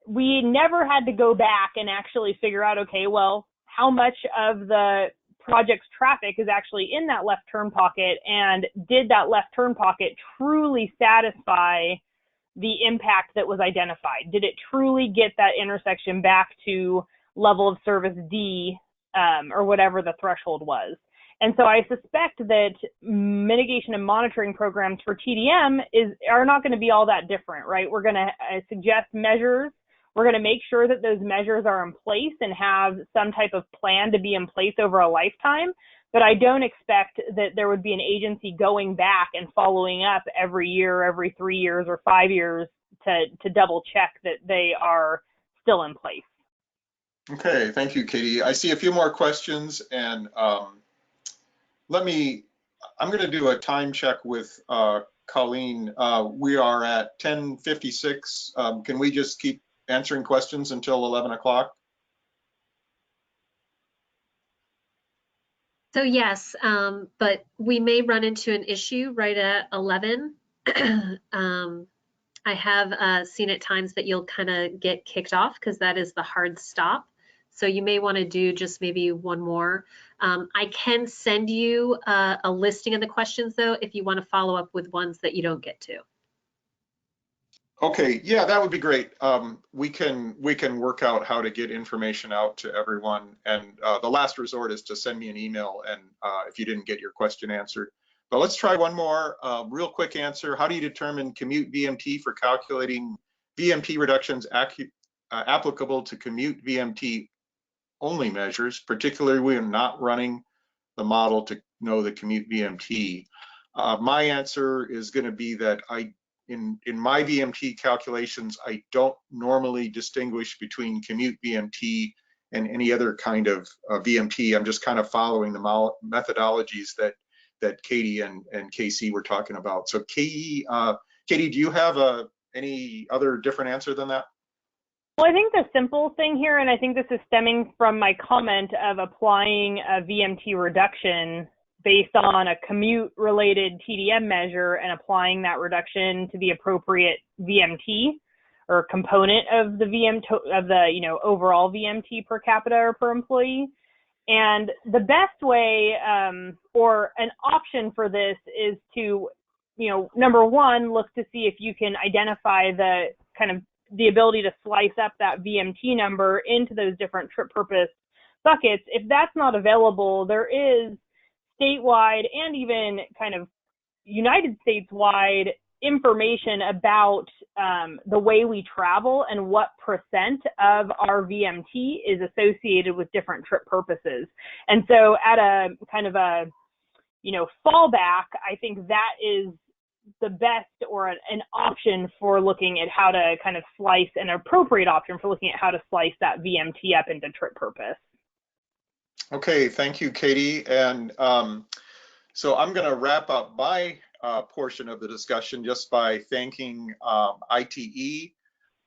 [SPEAKER 6] we never had to go back and actually figure out, okay, well, how much of the project's traffic is actually in that left turn pocket, and did that left turn pocket truly satisfy the impact that was identified? Did it truly get that intersection back to level of service D or whatever the threshold was? And so I suspect that mitigation and monitoring programs for TDM are not going to be all that different, right? We're going to suggest measures. We're going to make sure that those measures are in place and have some type of plan to be in place over a lifetime. But I don't expect that there would be an agency going back and following up every year, every 3 years or 5 years to double check that they are still in place.
[SPEAKER 2] Okay, thank you, Katie. I see a few more questions, and I'm going to do a time check with Colleen. We are at 10:56. Can we just keep answering questions until 11 o'clock?
[SPEAKER 3] So yes, but we may run into an issue right at 11. I have seen at times that you'll kind of get kicked off because that is the hard stop. So you may want to do just maybe one more. I can send you a listing of the questions though, if you want to follow up with ones that you don't get to.
[SPEAKER 2] Okay, yeah, that would be great. We can work out how to get information out to everyone, and the last resort is to send me an email and if you didn't get your question answered. But let's try one more real quick answer. How do you determine commute VMT for calculating VMT reductions applicable to commute VMT only measures, particularly when we're not running the model to know the commute VMT? My answer is going to be that in my VMT calculations, I don't normally distinguish between commute VMT and any other kind of VMT. I'm just kind of following the methodologies that Katie and KC were talking about. So Katie, do you have any other different answer than that?
[SPEAKER 6] Well, I think the simple thing here, and I think this is stemming from my comment of applying a VMT reduction based on a commute-related TDM measure and applying that reduction to the appropriate VMT or component of the overall VMT per capita or per employee, And the best way or an option for this is to, number one, look to see if you can identify the ability to slice up that VMT number into those different trip purpose buckets. If that's not available, there is statewide and even kind of United States-wide information about the way we travel and what percent of our VMT is associated with different trip purposes. And so at a kind of a, fallback, I think that is the best or an option for looking at how to kind of slice, an appropriate option for looking at how to slice that VMT up into trip purpose.
[SPEAKER 2] Okay, thank you, Katie. And so I'm going to wrap up my portion of the discussion just by thanking ITE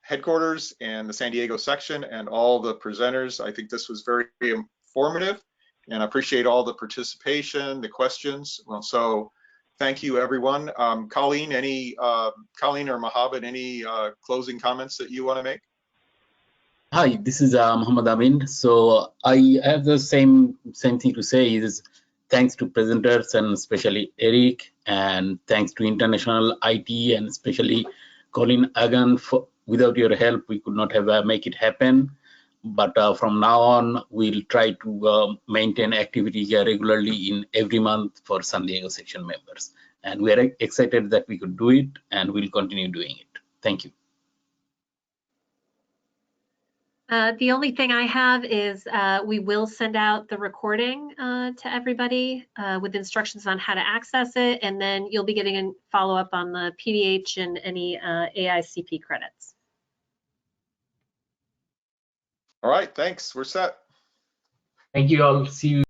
[SPEAKER 2] headquarters and the San Diego section and all the presenters. I think this was very informative, and I appreciate all the participation, the questions. Well, so thank you, everyone. Colleen or Mohammed, any closing comments that you want to make?
[SPEAKER 1] Hi, this is Muhammad Amin. So I have the same thing to say is thanks to presenters and especially Eric, and thanks to international IT and especially Colin Agan. Without your help, we could not have make it happen. But from now on, we'll try to maintain activity here regularly in every month for San Diego section members. And we are excited that we could do it, and we'll continue doing it. Thank you.
[SPEAKER 3] The only thing I have is we will send out the recording to everybody with instructions on how to access it, and then you'll be getting a follow-up on the PDH and any AICP credits.
[SPEAKER 2] All right, thanks. We're set.
[SPEAKER 1] Thank you all. See you.